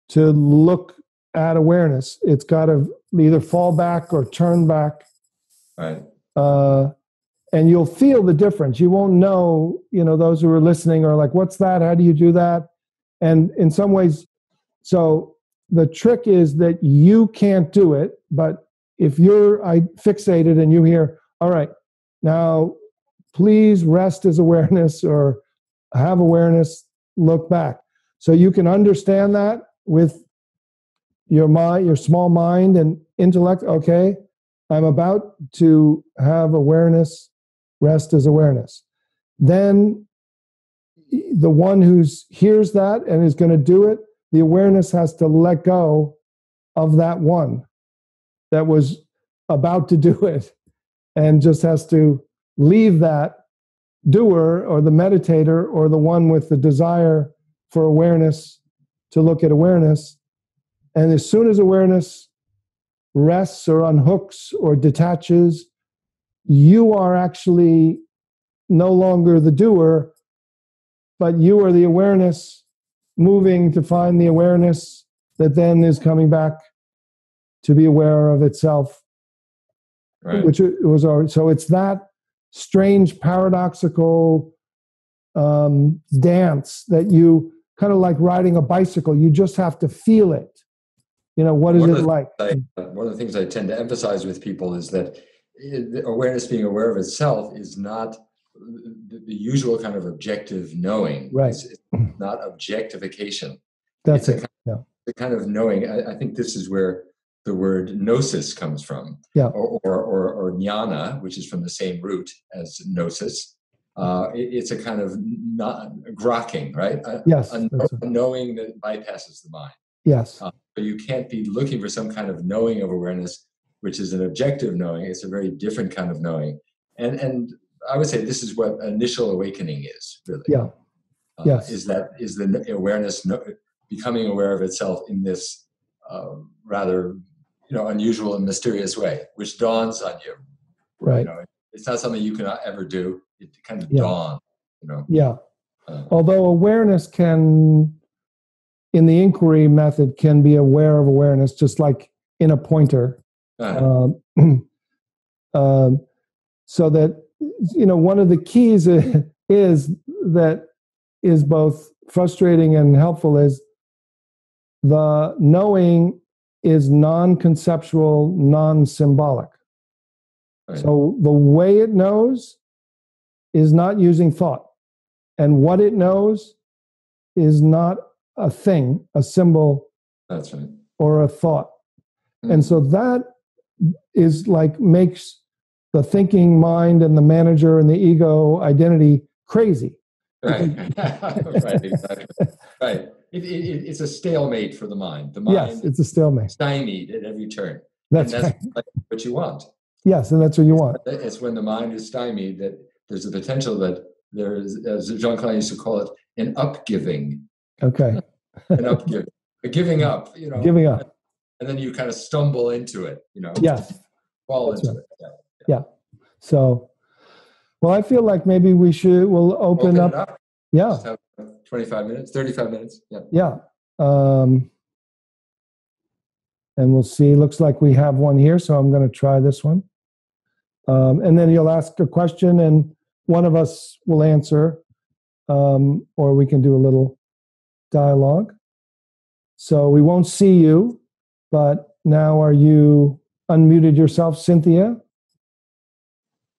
to look at awareness. It's got to either fall back or turn back. Right. And you'll feel the difference. You won't know, those who are listening are like, what's that? How do you do that? And in some ways, so the trick is that you can't do it, but if you're fixated and you hear, all right, now please rest as awareness or have awareness, look back. So you can understand that with your mind, your small mind and intellect. Okay, I'm about to have awareness, rest as awareness. Then the one who hears that and is going to do it, the awareness has to let go of that one that was about to do it and just has to leave that doer or the meditator or the one with the desire for awareness to look at awareness. And as soon as awareness rests or unhooks or detaches, you are actually no longer the doer, but you are the awareness moving to find the awareness that then is coming back to be aware of itself, right. Which it was already. So it's that strange paradoxical dance that you kind of like riding a bicycle. You just have to feel it. What is it like? One of the things I tend to emphasize with people is that awareness, being aware of itself, is not the usual kind of objective knowing. Right. It's not objectification. That's it's it. The kind of knowing. I think this is where the word gnosis comes from, or jnana, which is from the same root as gnosis. It's a kind of not grokking, right? Yes. A knowing that bypasses the mind. Yes. But you can't be looking for some kind of knowing of awareness, which is an objective knowing. It's a very different kind of knowing. And I would say this is what initial awakening is, really. Yeah. Yes. Is the awareness becoming aware of itself in this rather unusual and mysterious way, which dawns on you. Right. It's not something you can ever do. It kind of dawns. Yeah. Although awareness can, in the inquiry method, can be aware of awareness, just like in a pointer. So that, one of the keys is that is both frustrating and helpful is the knowing is non-conceptual, non-symbolic. Right. So the way it knows is not using thought. And what it knows is not a thing, a symbol, that's right, or a thought. Mm-hmm. And so that is like makes the thinking mind and the manager and the ego identity crazy. Right. Right. Exactly. Right. It's a stalemate for the mind. The mind, yes, it's a stalemate. Stymied at every turn. That's right. What you want. Yes, and that's what you want. It's when the mind is stymied that there's a potential that there is, as Jean-Claude used to call it, an upgiving. Okay. An upgiving. A giving up, Giving up. And then you kind of stumble into it, Yes. Fall into it. Yeah. So, well, I feel like maybe we'll open up. Yeah. Just have 25 minutes, 35 minutes. Yeah. Yeah. And we'll see. Looks like we have one here, so I'm going to try this one. And then you'll ask a question, and one of us will answer, or we can do a little dialogue. So we won't see you, but now are you unmuted yourself, Cynthia?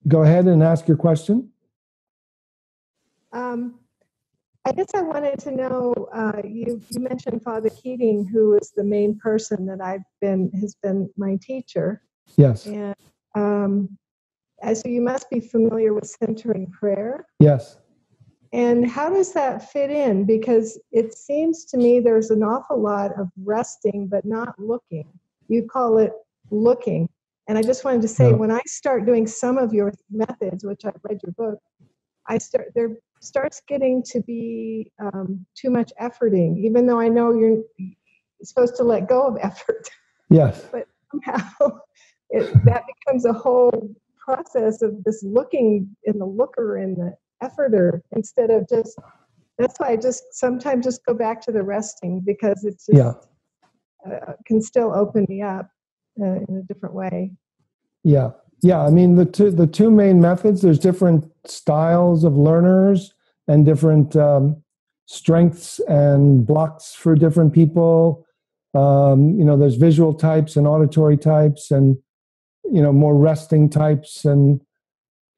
Go ahead and ask your question. I guess I wanted to know, you mentioned Father Keating, who is the main person that has been my teacher. Yes. And so you must be familiar with centering prayer. Yes. And how does that fit in? Because it seems to me there's an awful lot of resting, but not looking. You call it looking. And I just wanted to say, when I start doing some of your methods, which I've read your book, there starts getting to be too much efforting, even though I know you're supposed to let go of effort. Yes. But somehow that becomes a whole process of this looking in the looker and the efforter instead of just. That's why I sometimes just go back to the resting, because it's just can still open me up in a different way. Yeah. Yeah, I mean, the two main methods, there's different styles of learners and different strengths and blocks for different people. There's visual types and auditory types and, more resting types and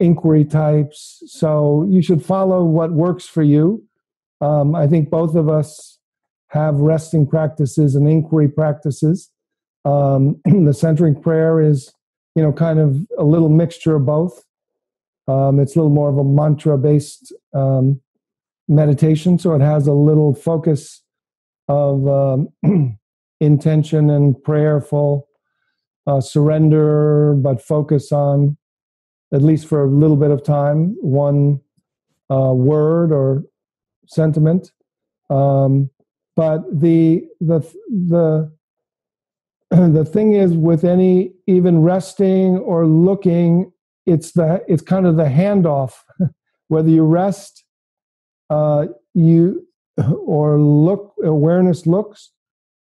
inquiry types. So you should follow what works for you. I think both of us have resting practices and inquiry practices. The centering prayer is kind of a little mixture of both. It's a little more of a mantra-based meditation, so it has a little focus of intention and prayerful surrender, but focus on, at least for a little bit of time, one word or sentiment. But the the thing is, with any even resting or looking, it's kind of the handoff. Whether you rest, you or look, awareness looks.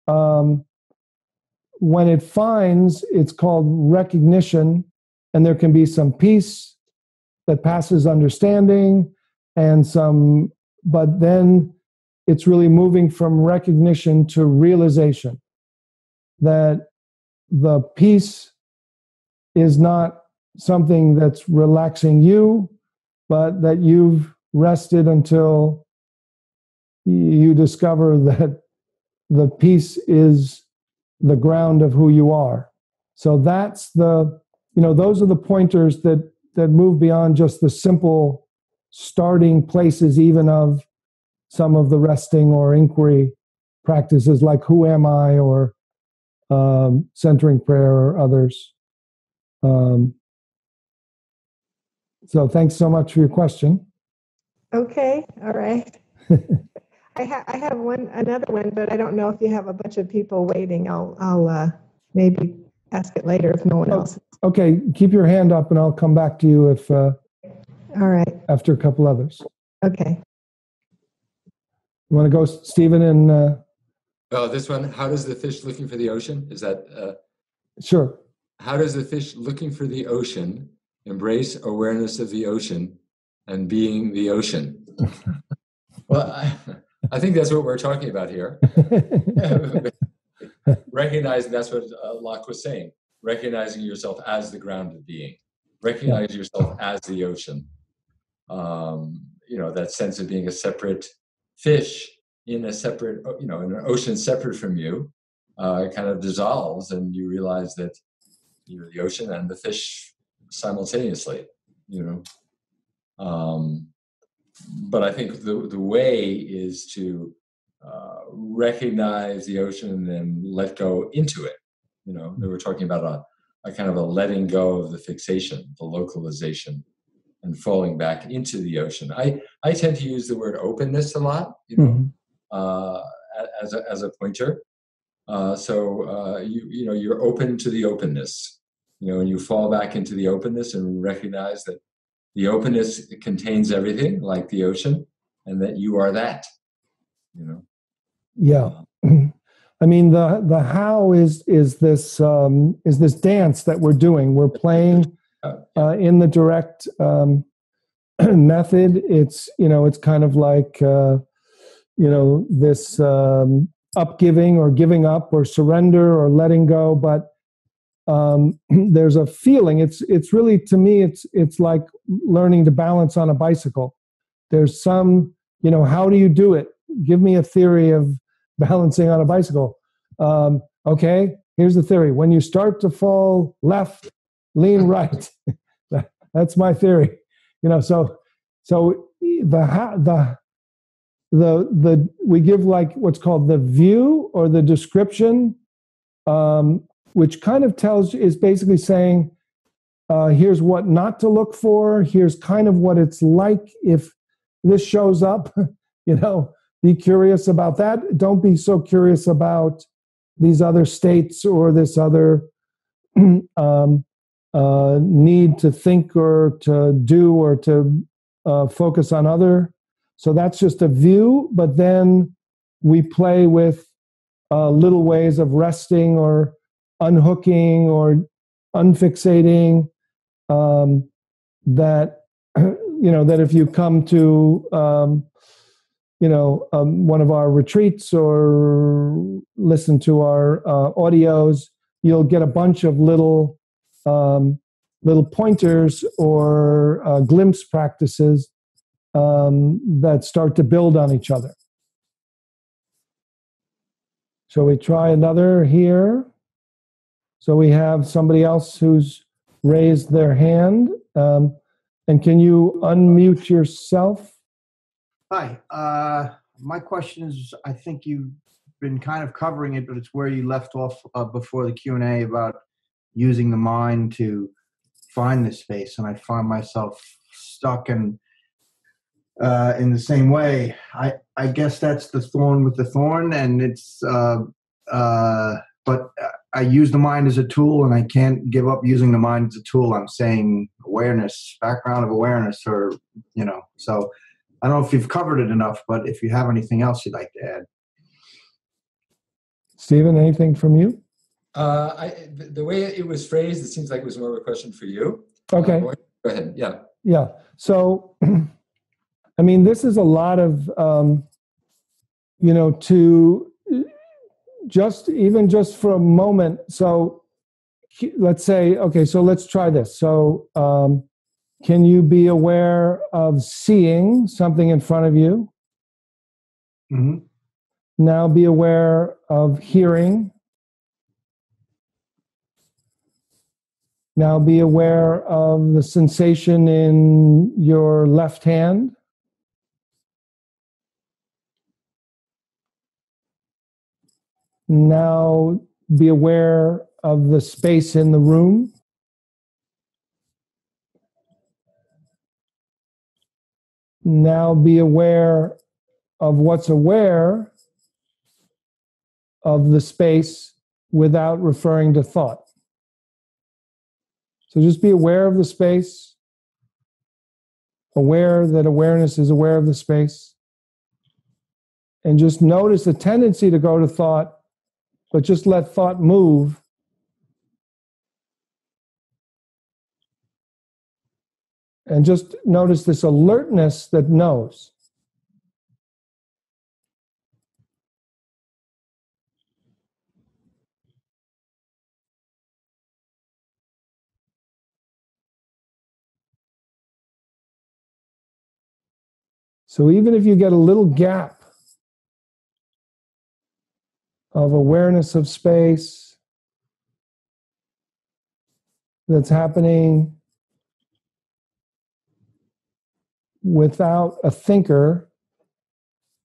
When it finds, it's called recognition, and there can be some peace that passes understanding, but then it's really moving from recognition to realization. That the peace is not something that's relaxing you, but that you've rested until you discover that the peace is the ground of who you are. So that's those are the pointers that move beyond just the simple starting places, even of some of the resting or inquiry practices like who am I, or centering prayer, or others. So thanks so much for your question. Okay, all right. I have another one, but I don't know if you have a bunch of people waiting. I'll maybe ask it later if no one else. Okay, keep your hand up, and I'll come back to you if. All right. After a couple others. Okay. You want to go, Stephen, and. Oh, this one. How does the fish looking for the ocean? Is that? Sure. How does the fish looking for the ocean embrace awareness of the ocean and being the ocean? Well, I think that's what we're talking about here. Recognizing, that's what Loch was saying. Recognizing yourself as the grounded being. Recognize yourself as the ocean. That sense of being a separate fish in a separate, in an ocean separate from you, kind of dissolves, and you realize that you're the ocean and the fish simultaneously, But I think the way is to recognize the ocean and then let go into it. They were talking about a kind of a letting go of the fixation, the localization, and falling back into the ocean. I tend to use the word openness a lot, as a pointer. So you're open to the openness, and you fall back into the openness and recognize that the openness contains everything, like the ocean, and that you are that. Yeah. I mean, the how is this dance that we're doing. We're playing in the direct method. It's it's kind of like this upgiving or giving up or surrender or letting go, but there's a feeling. It's really, to me, it's like learning to balance on a bicycle. There's some, how do you do it? Give me a theory of balancing on a bicycle. Okay, here's the theory. When you start to fall left, lean right. That's my theory. So the we give like what's called the view or the description, which kind of is basically saying, here's what not to look for. Here's kind of what it's like if this shows up. Be curious about that. Don't be so curious about these other states or this other need to think or to do or to focus on other. So that's just a view, but then we play with little ways of resting or unhooking or unfixating, that that if you come to one of our retreats or listen to our audios, you'll get a bunch of little pointers or glimpse practices that start to build on each other. So we try another here. So we have somebody else who's raised their hand. And can you unmute yourself? Hi. My question is, I think you've been kind of covering it, but it's where you left off before the Q&A about using the mind to find this space. And I find myself stuck in the same way. I guess that's the thorn with the thorn, and it's but I use the mind as a tool, and I can't give up using the mind as a tool. I'm saying awareness, background of awareness, or so I don't know if you've covered it enough, but if you have anything else you'd like to add. Stephen, anything from you? The way it was phrased, it seems like it was more of a question for you. Okay. Go ahead. Yeah. Yeah. So, this is a lot of, to just for a moment. So let's say, okay, so let's try this. So, can you be aware of seeing something in front of you? Mm-hmm. Now be aware of hearing. Now be aware of the sensation in your left hand. Now be aware of the space in the room. Now be aware of what's aware of the space without referring to thought. So just be aware of the space, aware that awareness is aware of the space, and just notice the tendency to go to thought, but just let thought move. And just notice this alertness that knows. So even if you get a little gap of awareness of space that's happening without a thinker,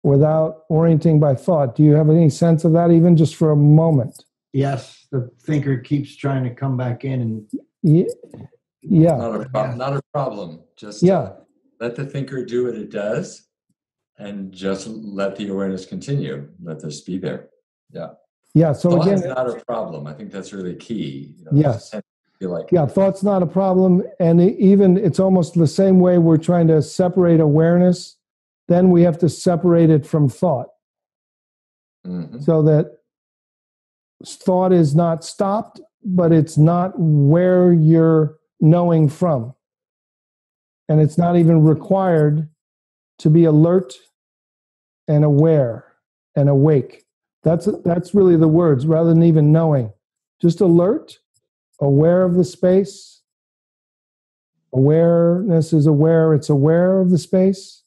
without orienting by thought, do you have any sense of that, even just for a moment? Yes, the thinker keeps trying to come back in, and yeah, Not a problem. Just let the thinker do what it does, and just let the awareness continue. Let this be there. Yeah. So thought again, is not a problem. I think that's really key. Yes. Thought's not a problem, and even it's almost the same way we're trying to separate awareness. Then we have to separate it from thought, so that thought is not stopped, but it's not where you're knowing from. And it's not even required to be alert and aware and awake. That's really the words, rather than even knowing. Just alert, aware of the space. Awareness is aware, it's aware of the space.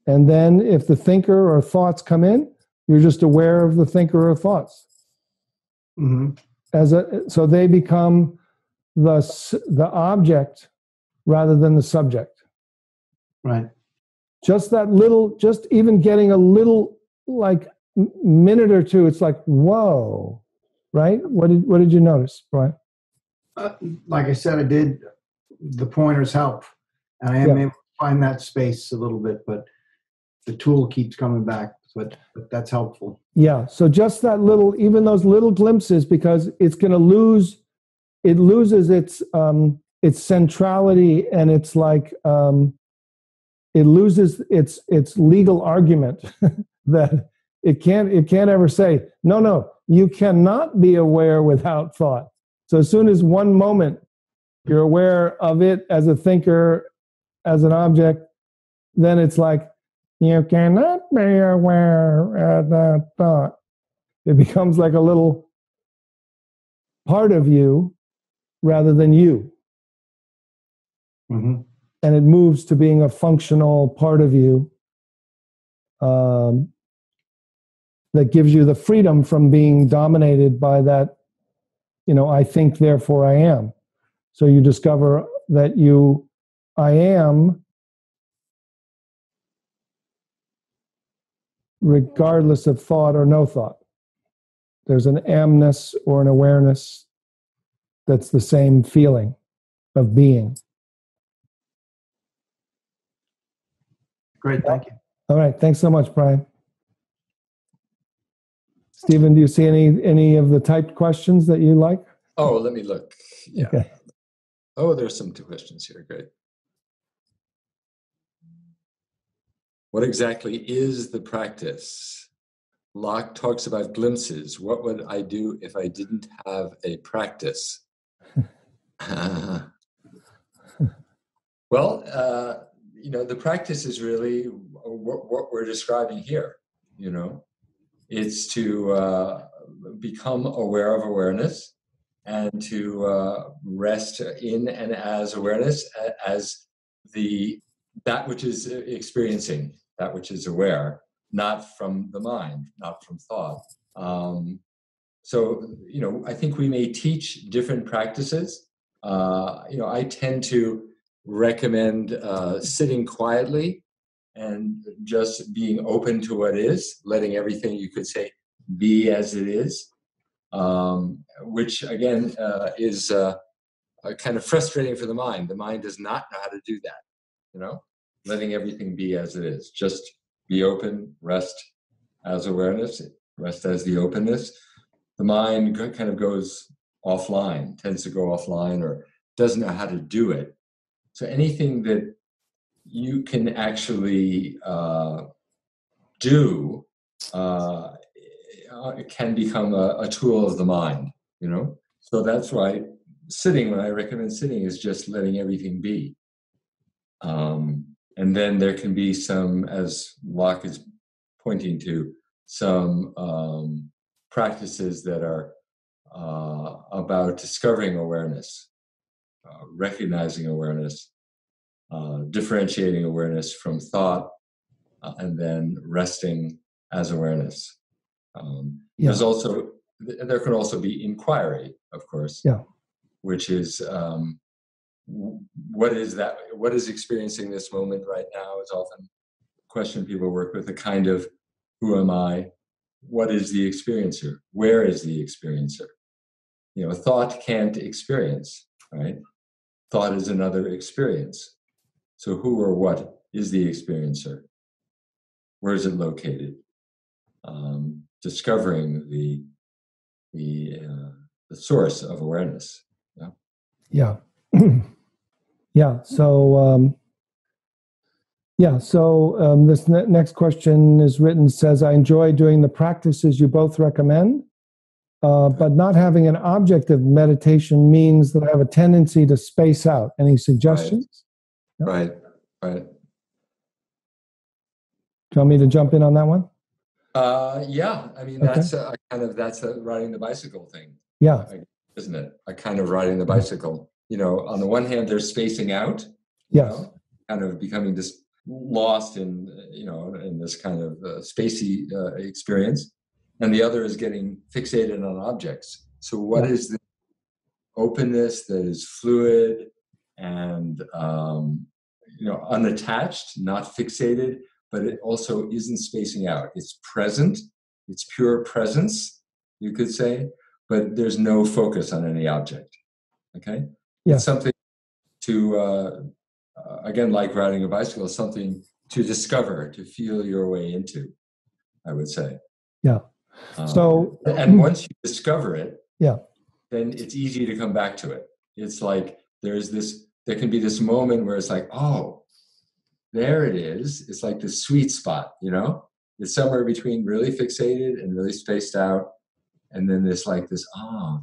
And then if the thinker or thoughts come in, you're just aware of the thinker or thoughts. Mm-hmm. So they become the object rather than the subject. Right. Just that little, just even getting a little, like, minute or two, it's like, whoa, right? What did you notice, Brian? Like I said, I did. The pointers help, and I am able to find that space a little bit, but the tool keeps coming back. But that's helpful. Yeah. So just that little, even those little glimpses, because it's going to lose. It loses its centrality, and it's like it loses its legal argument that it can't ever say no. You cannot be aware without thought. So as soon as one moment you're aware of it as a thinker, as an object, then it's like, you cannot be aware of that thought. It becomes like a little part of you rather than you. Mm-hmm. And it moves to being a functional part of you that gives you the freedom from being dominated by that, I think, therefore I am. So you discover that I am, regardless of thought or no thought. There's an amness or an awareness that's the same feeling of being. Great, thank you. All right, thanks so much, Brian. Stephen, do you see any of the typed questions that you like? Oh, let me look. Yeah. Okay. Oh, there's some 2 questions here. Great. What exactly is the practice? Loch talks about glimpses. What would I do if I didn't have a practice? Well, the practice is really what we're describing here. It's to become aware of awareness and to rest in and as awareness, as that which is experiencing, that which is aware, not from the mind, not from thought. So, I think we may teach different practices. I tend to recommend sitting quietly and just being open to what is, letting everything, you could say, be as it is, which again is kind of frustrating for the mind. The mind does not know how to do that, letting everything be as it is. Just be open, rest as awareness, rest as the openness. The mind kind of goes offline, tends to go offline, or doesn't know how to do it. So anything that you can actually do can become a tool of the mind, So that's why when I recommend sitting, is just letting everything be. And then there can be some, as Loch is pointing to, some practices that are about discovering awareness, recognizing awareness, differentiating awareness from thought, and then resting as awareness. There can also be inquiry, of course, which is what is experiencing this moment right now is often a question people work with, a kind of, who am I? What is the experiencer? Where is the experiencer? Thought can't experience, right? Thought is another experience. So who or what is the experiencer? Where is it located? Discovering the source of awareness. Yeah. Yeah. So, this next question is written, says, I enjoy doing the practices you both recommend, but not having an object of meditation means that I have a tendency to space out. Any suggestions? Right. Do you want me to jump in on that one? Yeah. I mean, that's that's a riding the bicycle thing. Yeah. isn't it? A kind of riding the bicycle. On the one hand, there's spacing out, Yes. kind of becoming just lost in, in this kind of spacey experience. And the other is getting fixated on objects. So what is the openness that is fluid and, unattached, not fixated, but it also isn't spacing out. It's present. It's pure presence, you could say, but there's no focus on any object. Okay? Yeah. It's something to, again, like riding a bicycle, something to discover, to feel your way into, I would say. Yeah. And once you discover it, yeah, then it's easy to come back to it. It's like there can be this moment where it's like, oh, there it is. It's like the sweet spot, It's somewhere between really fixated and really spaced out. And then there's like this,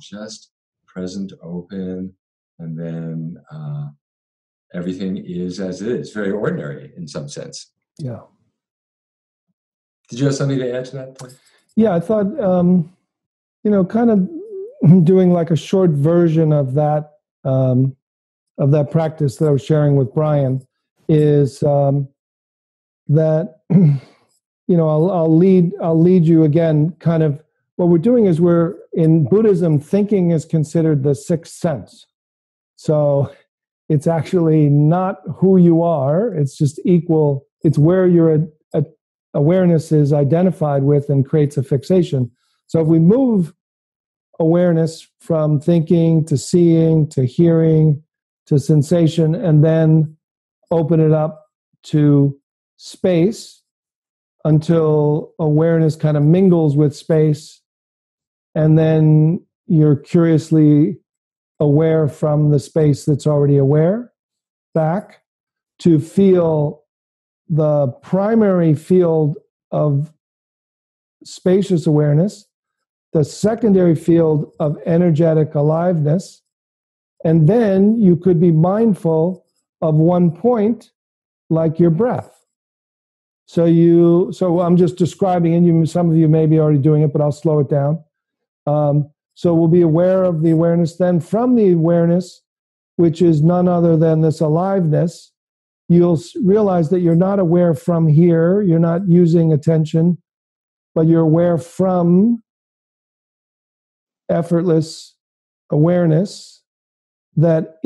just present, open, and then everything is as it is. Very ordinary in some sense. Yeah. Did you have something to add to that? Yeah, I thought, kind of doing like a short version of that practice that I was sharing with Brian is that, I'll lead you again. Kind of what we're doing is in Buddhism, thinking is considered the sixth sense. So it's actually not who you are. It's just equal. It's where your awareness is identified with and creates a fixation. So if we move awareness from thinking to seeing to hearing to sensation and then open it up to space until awareness kind of mingles with space, and then you're curiously aware from the space that's already aware back to feel the primary field of spacious awareness, the secondary field of energetic aliveness, and then you could be mindful of one point, like your breath. So I'm just describing, and some of you may be already doing it, but I'll slow it down. So we'll be aware of the awareness. Then from the awareness, which is none other than this aliveness, you'll realize that you're not aware from here. You're not using attention, but you're aware from effortless awareness that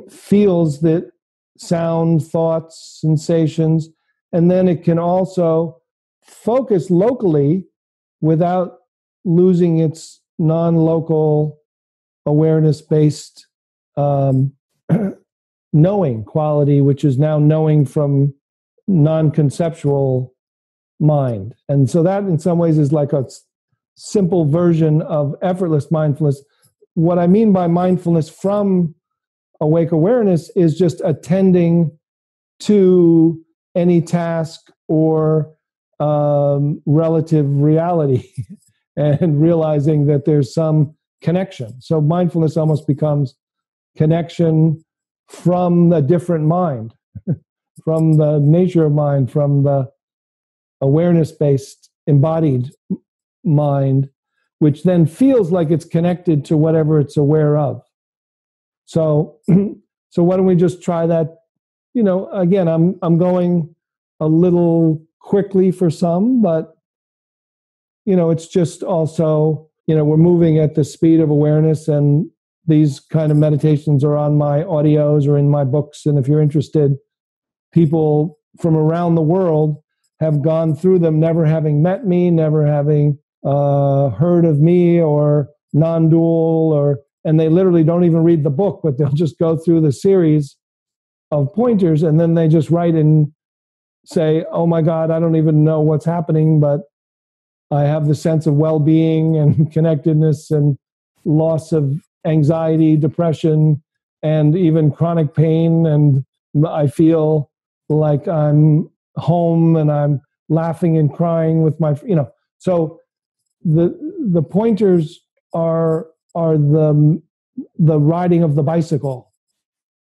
feels that sound, thoughts, sensations, and then it can also focus locally without losing its non-local awareness-based knowing quality, which is now knowing from non-conceptual mind. And so that in some ways is like a simple version of effortless mindfulness. What I mean by mindfulness from awake awareness is just attending to any task or relative reality and realizing that there's some connection. So mindfulness almost becomes connection from a different mind, from the nature of mind, from the awareness-based embodied mind, which then feels like it's connected to whatever it's aware of. So why don't we just try that? Again, I'm going a little quickly for some, but it's just also, we're moving at the speed of awareness, and these kind of meditations are on my audios or in my books. And if you're interested, people from around the world have gone through them, never having met me, never having heard of me or non-dual, and they literally don't even read the book, but they'll just go through the series of pointers, and then they just write and say, oh my God, I don't even know what's happening, but I have the sense of well-being and connectedness and loss of anxiety, depression, and even chronic pain. And I feel like I'm home and I'm laughing and crying with my, So the pointers are the riding of the bicycle.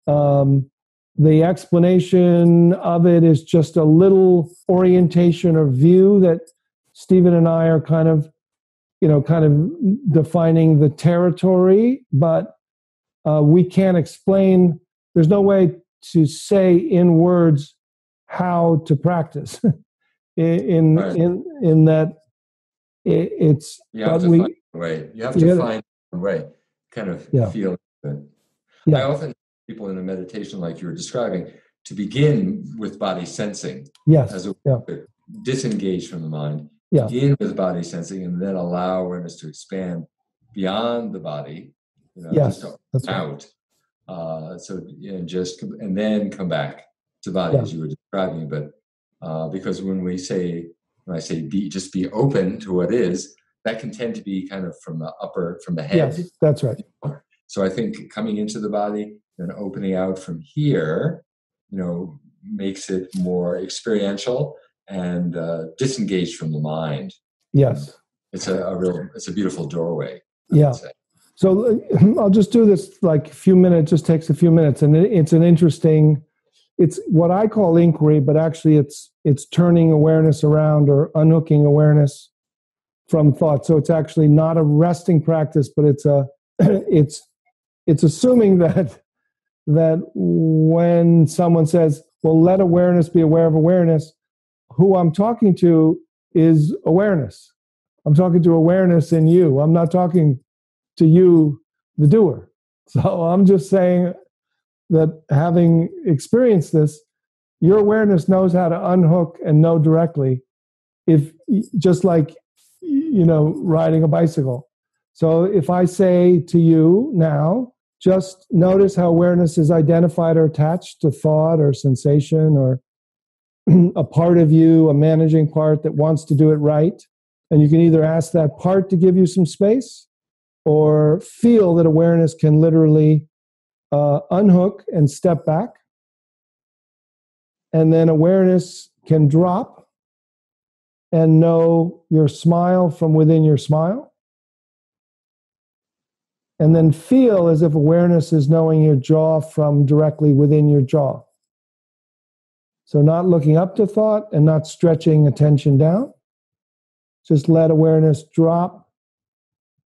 The explanation of it is just a little orientation or view that Stephen and I are kind of, kind of defining the territory, but we can't explain. There's no way to say in words how to practice. in that it's. You have to find a way. You have to find a way. Kind of feel it. Yeah. I often people in a meditation like you were describing to begin with body sensing. Yes. As a disengage from the mind. Yeah. Begin with body sensing and then allow awareness to expand beyond the body. Yes, that's out. And then come back to body as you were describing. But because when I say just be open to what is, that can tend to be kind of from the head. Yes, that's right. So I think coming into the body and opening out from here, makes it more experiential and disengaged from the mind. Yes, it's a beautiful doorway. Yeah. So I'll just do this like a few minutes. Just takes a few minutes, and it's what I call inquiry, but actually it's turning awareness around or unhooking awareness from thought. So it's actually not a resting practice, but it's assuming that when someone says, well, let awareness be aware of awareness, who I'm talking to is awareness. I'm talking to awareness in you. I'm not talking to you, the doer. So I'm just saying that having experienced this, your awareness knows how to unhook and know directly, if just like, riding a bicycle. So if I say to you now, just notice how awareness is identified or attached to thought or sensation or a part of you, a managing part that wants to do it right. And you can either ask that part to give you some space or feel that awareness can literally unhook and step back. And then awareness can drop and know your smile from within your smile. And then feel as if awareness is knowing your jaw from directly within your jaw. So not looking up to thought and not stretching attention down. Just let awareness drop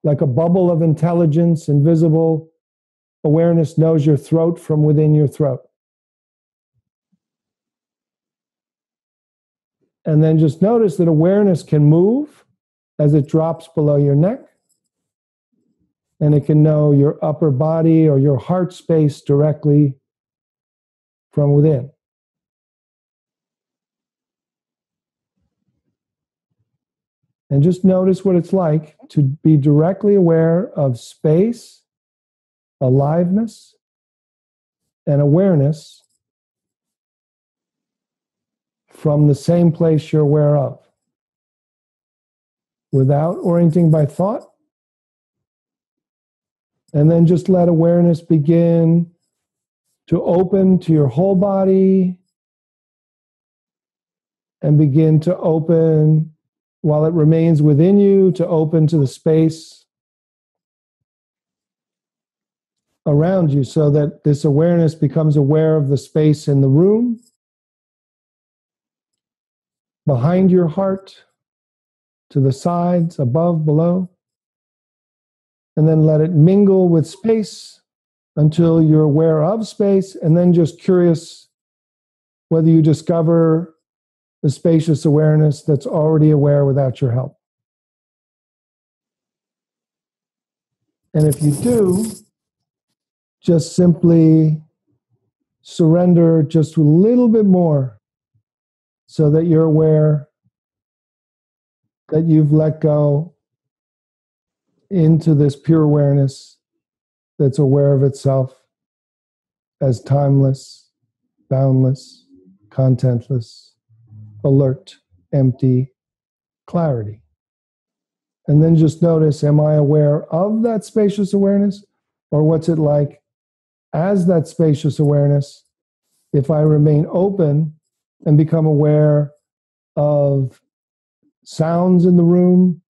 like a bubble of intelligence, invisible. Awareness knows your throat from within your throat. And then just notice that awareness can move as it drops below your neck. And it can know your upper body or your heart space directly from within. And just notice what it's like to be directly aware of space, aliveness, and awareness from the same place you're aware of, without orienting by thought. And then just let awareness begin to open to your whole body and begin to open while it remains within you, to open to the space around you, so that this awareness becomes aware of the space in the room, behind your heart, to the sides, above, below. And then let it mingle with space until you're aware of space, and then just curious whether you discover the spacious awareness that's already aware without your help. And if you do, just simply surrender just a little bit more so that you're aware that you've let go into this pure awareness that's aware of itself as timeless, boundless, contentless, alert, empty, clarity. And then just notice, am I aware of that spacious awareness, or what's it like as that spacious awareness if I remain open and become aware of sounds in the room,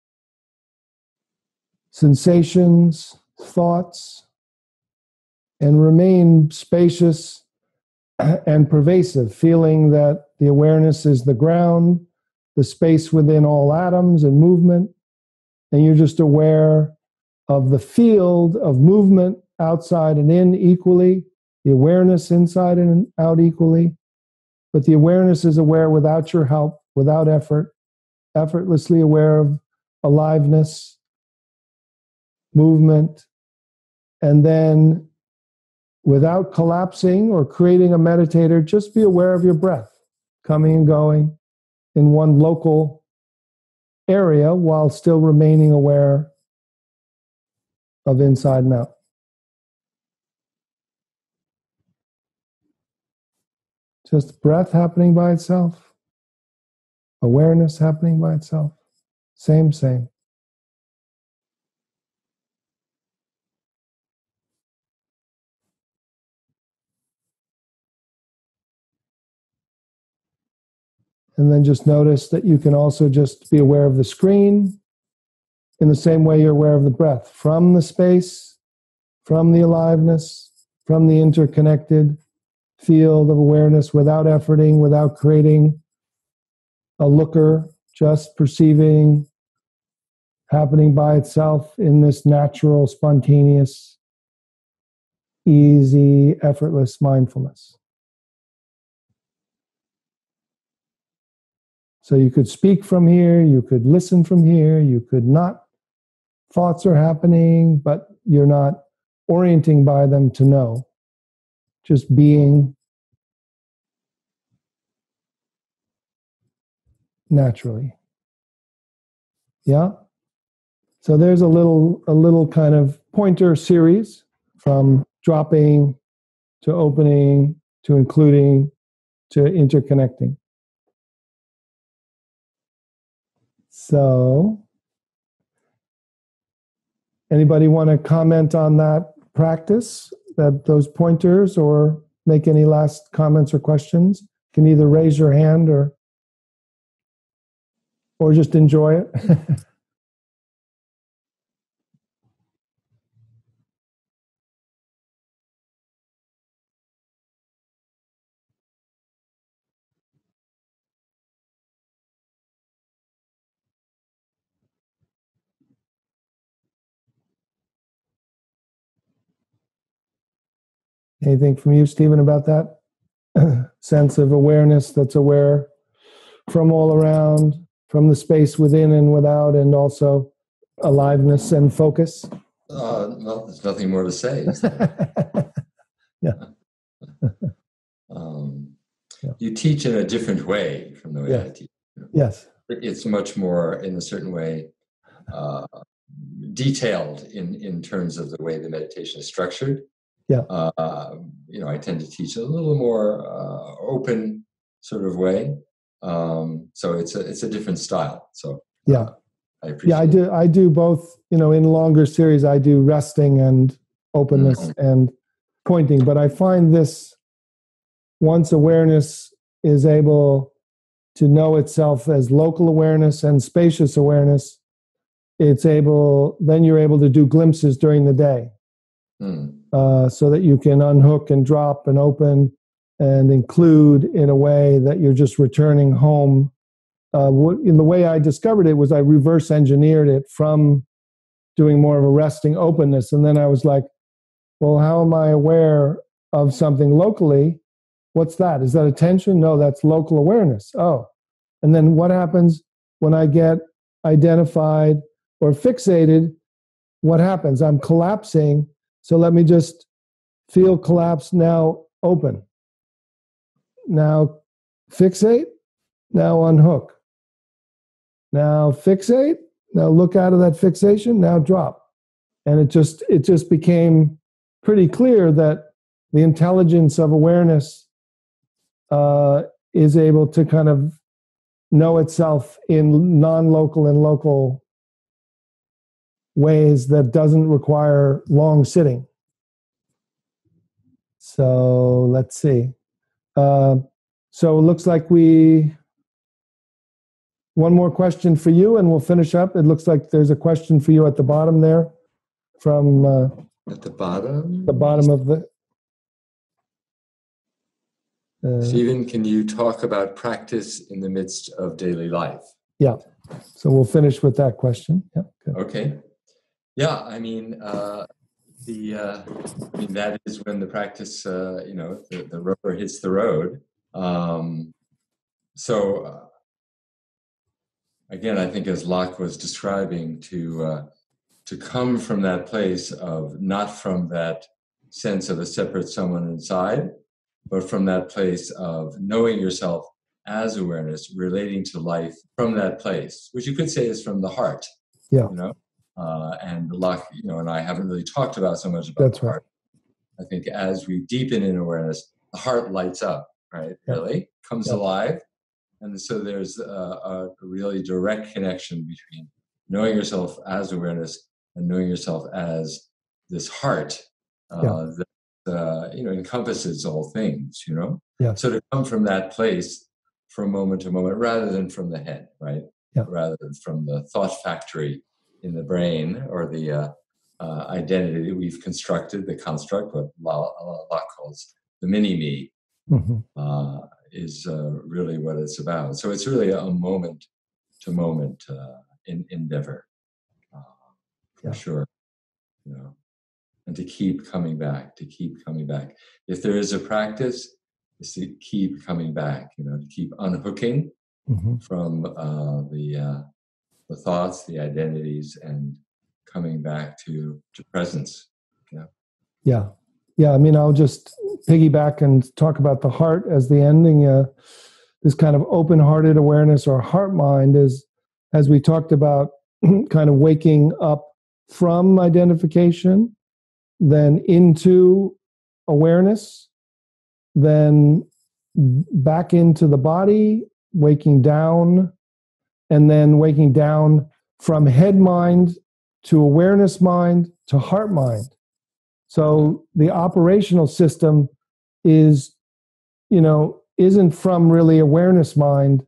sensations, thoughts, and remain spacious and pervasive, feeling that the awareness is the ground, the space within all atoms and movement, and you're just aware of the field of movement outside and in equally, the awareness inside and out equally. But the awareness is aware without your help, without effort, effortlessly aware of aliveness, movement, and then without collapsing or creating a meditator, just be aware of your breath coming and going in one local area while still remaining aware of inside and out. Just breath happening by itself, awareness happening by itself. Same. And then just notice that you can also just be aware of the screen in the same way you're aware of the breath, from the space, from the aliveness, from the interconnected field of awareness, without efforting, without creating a looker, just perceiving, happening by itself in this natural, spontaneous, easy, effortless mindfulness. So you could speak from here, you could listen from here, you could not. Thoughts are happening, but you're not orienting by them to know. Just being naturally. Yeah? So there's a little kind of pointer series from dropping to opening to including to interconnecting. So, anybody want to comment on that practice, those pointers, or make any last comments or questions? You can either raise your hand or just enjoy it. Anything from you, Stephen, about that sense of awareness that's aware from all around, from the space within and without, and also aliveness and focus? Well, there's nothing more to say. Yeah. You teach in a different way from the way I teach. Yes. It's much more, in a certain way, detailed in terms of the way the meditation is structured. Yeah. I tend to teach a little more open sort of way. So it's a different style. So yeah, I appreciate. Yeah, I do both. In longer series, I do resting and openness and pointing. But I find this, once awareness is able to know itself as local awareness and spacious awareness, then you're able to do glimpses during the day. So that you can unhook and drop and open and include in a way that you're just returning home. In the way I discovered it was I reverse engineered it from doing more of a resting openness. And then I was like, well, how am I aware of something locally? What's that? Is that attention? No, that's local awareness. Oh. And then what happens when I get identified or fixated? What happens? I'm collapsing. So let me just feel collapse, now open. Now fixate, now unhook. Now fixate, now look out of that fixation, now drop. And it just became pretty clear that the intelligence of awareness is able to kind of know itself in non-local and local ways that doesn't require long sitting. So let's see. So it looks like one more question for you and we'll finish up. It looks like there's a question for you at the bottom there from at the bottom? The bottom of the... Stephen, can you talk about practice in the midst of daily life? Yeah. So we'll finish with that question. Yeah. Good. Okay. Yeah, I mean, that is when the practice, the rubber hits the road. Again, I think as Loch was describing, to come from that place of not from that sense of a separate someone inside, but from that place of knowing yourself as awareness, relating to life from that place, which you could say is from the heart. Yeah. And Loch, and I haven't really talked about so much about That's the right. heart. I think as we deepen in awareness, the heart lights up, right? Yeah. Really comes alive. And so there's a really direct connection between knowing yourself as awareness and knowing yourself as this heart that encompasses all things. Yes. So to come from that place from moment to moment, rather than from the head, right? Yeah. Rather than from the thought factory in the brain, or the identity that we've constructed, the construct, what Loch calls the mini-me. Mm-hmm. Is really what it's about. So it's really a moment-to-moment endeavor, for sure. And to keep coming back. If there is a practice, it's to keep coming back. To keep unhooking from the thoughts, the identities, and coming back to presence. Yeah, I mean, I'll just piggyback and talk about the heart as the ending. This kind of open-hearted awareness or heart mind is, as we talked about, kind of waking up from identification, then into awareness, then back into the body, waking down, and then waking down from head mind to awareness mind to heart mind. So the operational system isn't from really awareness mind,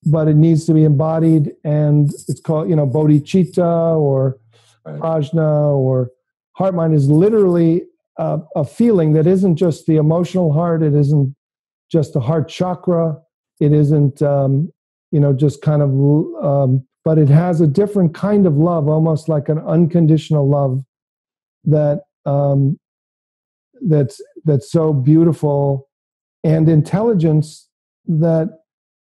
but it needs to be embodied, and it's called, bodhicitta or prajna, or heart mind is literally a feeling that isn't just the emotional heart. It isn't just the heart chakra. It isn't, just kind of, but it has a different kind of love, almost like an unconditional love that's so beautiful, and intelligence that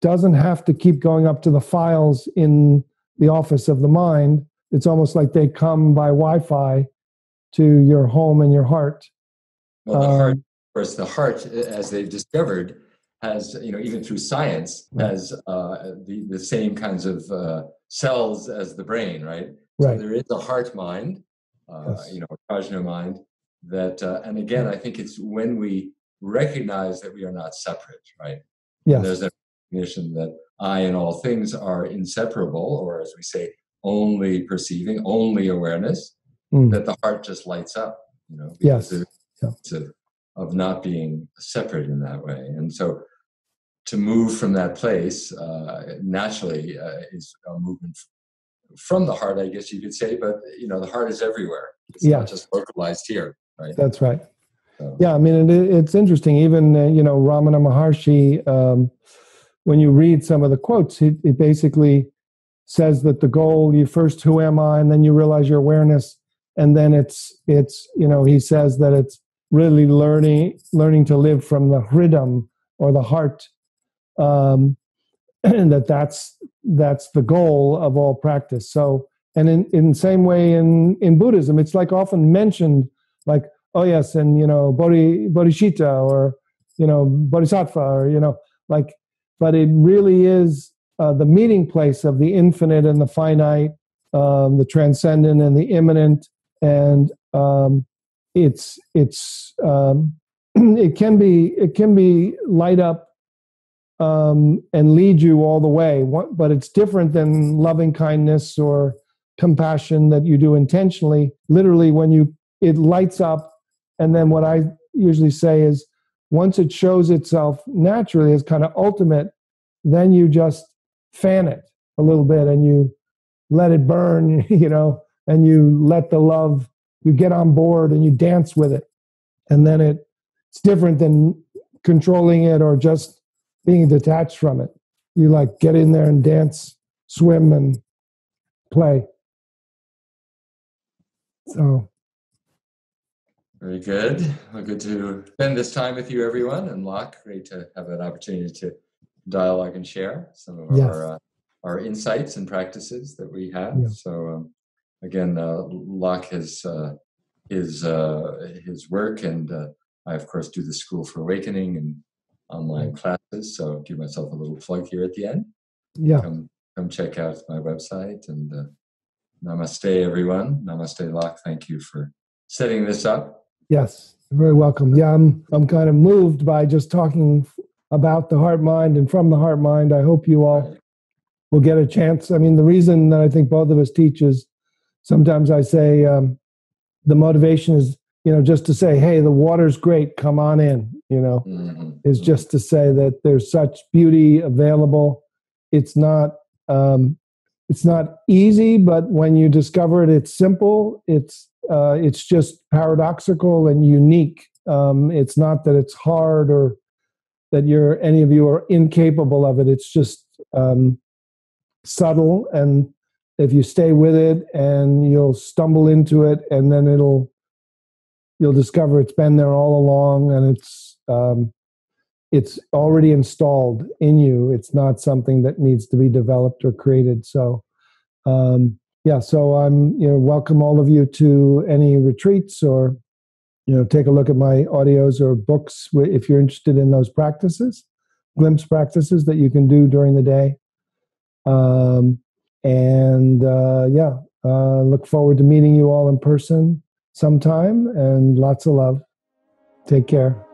doesn't have to keep going up to the files in the office of the mind. It's almost like they come by Wi-Fi to your home and your heart. Well, the heart, of course, as they've discovered, has, even through science, has the same kinds of cells as the brain, right? Right. So there is a heart mind, a prajna mind, that, and again, I think it's when we recognize that we are not separate, right? Yes. And there's a recognition that I and all things are inseparable, or as we say, only perceiving, only awareness, that the heart just lights up, because there's a sense of not being separate in that way. And so to move from that place naturally is a movement from the heart, I guess you could say, but the heart is everywhere. It's not just localized here, right? That's right. So. Yeah, I mean, it's interesting. Even Ramana Maharshi, when you read some of the quotes, he basically says that the goal, you first, who am I, and then you realize your awareness, and then it's he says that it's really learning to live from the hridam, or the heart, and that's the goal of all practice. So, and in the same way in Buddhism, it's like often mentioned, like, oh yes, and bodhicitta, or bodhisattva, or but it really is the meeting place of the infinite and the finite, the transcendent and the immanent, and it can be light up and lead you all the way, but it's different than loving kindness or compassion that you do intentionally. Literally, when it lights up, and then what I usually say is, once it shows itself naturally as kind of ultimate, then you just fan it a little bit and you let it burn, and you let the love, you get on board and you dance with it. And then it's different than controlling it or just being detached from it. You get in there and dance swim and play. So. Very good. Well, good to spend this time with you, everyone. And Loch, great to have that opportunity to dialogue and share some of our insights and practices that we have. Yeah. So again, Loch has his work, and I, of course, do the School for Awakening and online classes. So give myself a little plug here at the end. Yeah. Come check out my website, and namaste, everyone. Namaste, Loch. Thank you for setting this up. Yes, very welcome. Yeah, I'm kind of moved by just talking about the heart mind and from the heart mind. I hope you all will get a chance. I mean, the reason that I think both of us teach is sometimes I say the motivation is, just to say, hey, the water's great, come on in, is just to say that there's such beauty available. It's not easy, but when you discover it, it's simple. It's just paradoxical and unique. It's not that it's hard or that any of you are incapable of it. It's just subtle, and if you stay with it, and you'll stumble into it, and then you'll discover it's been there all along, and it's already installed in you. It's not something that needs to be developed or created. So. So I'm, welcome all of you to any retreats, or, take a look at my audios or books if you're interested in those practices, glimpse practices that you can do during the day. Look forward to meeting you all in person sometime, and lots of love. Take care.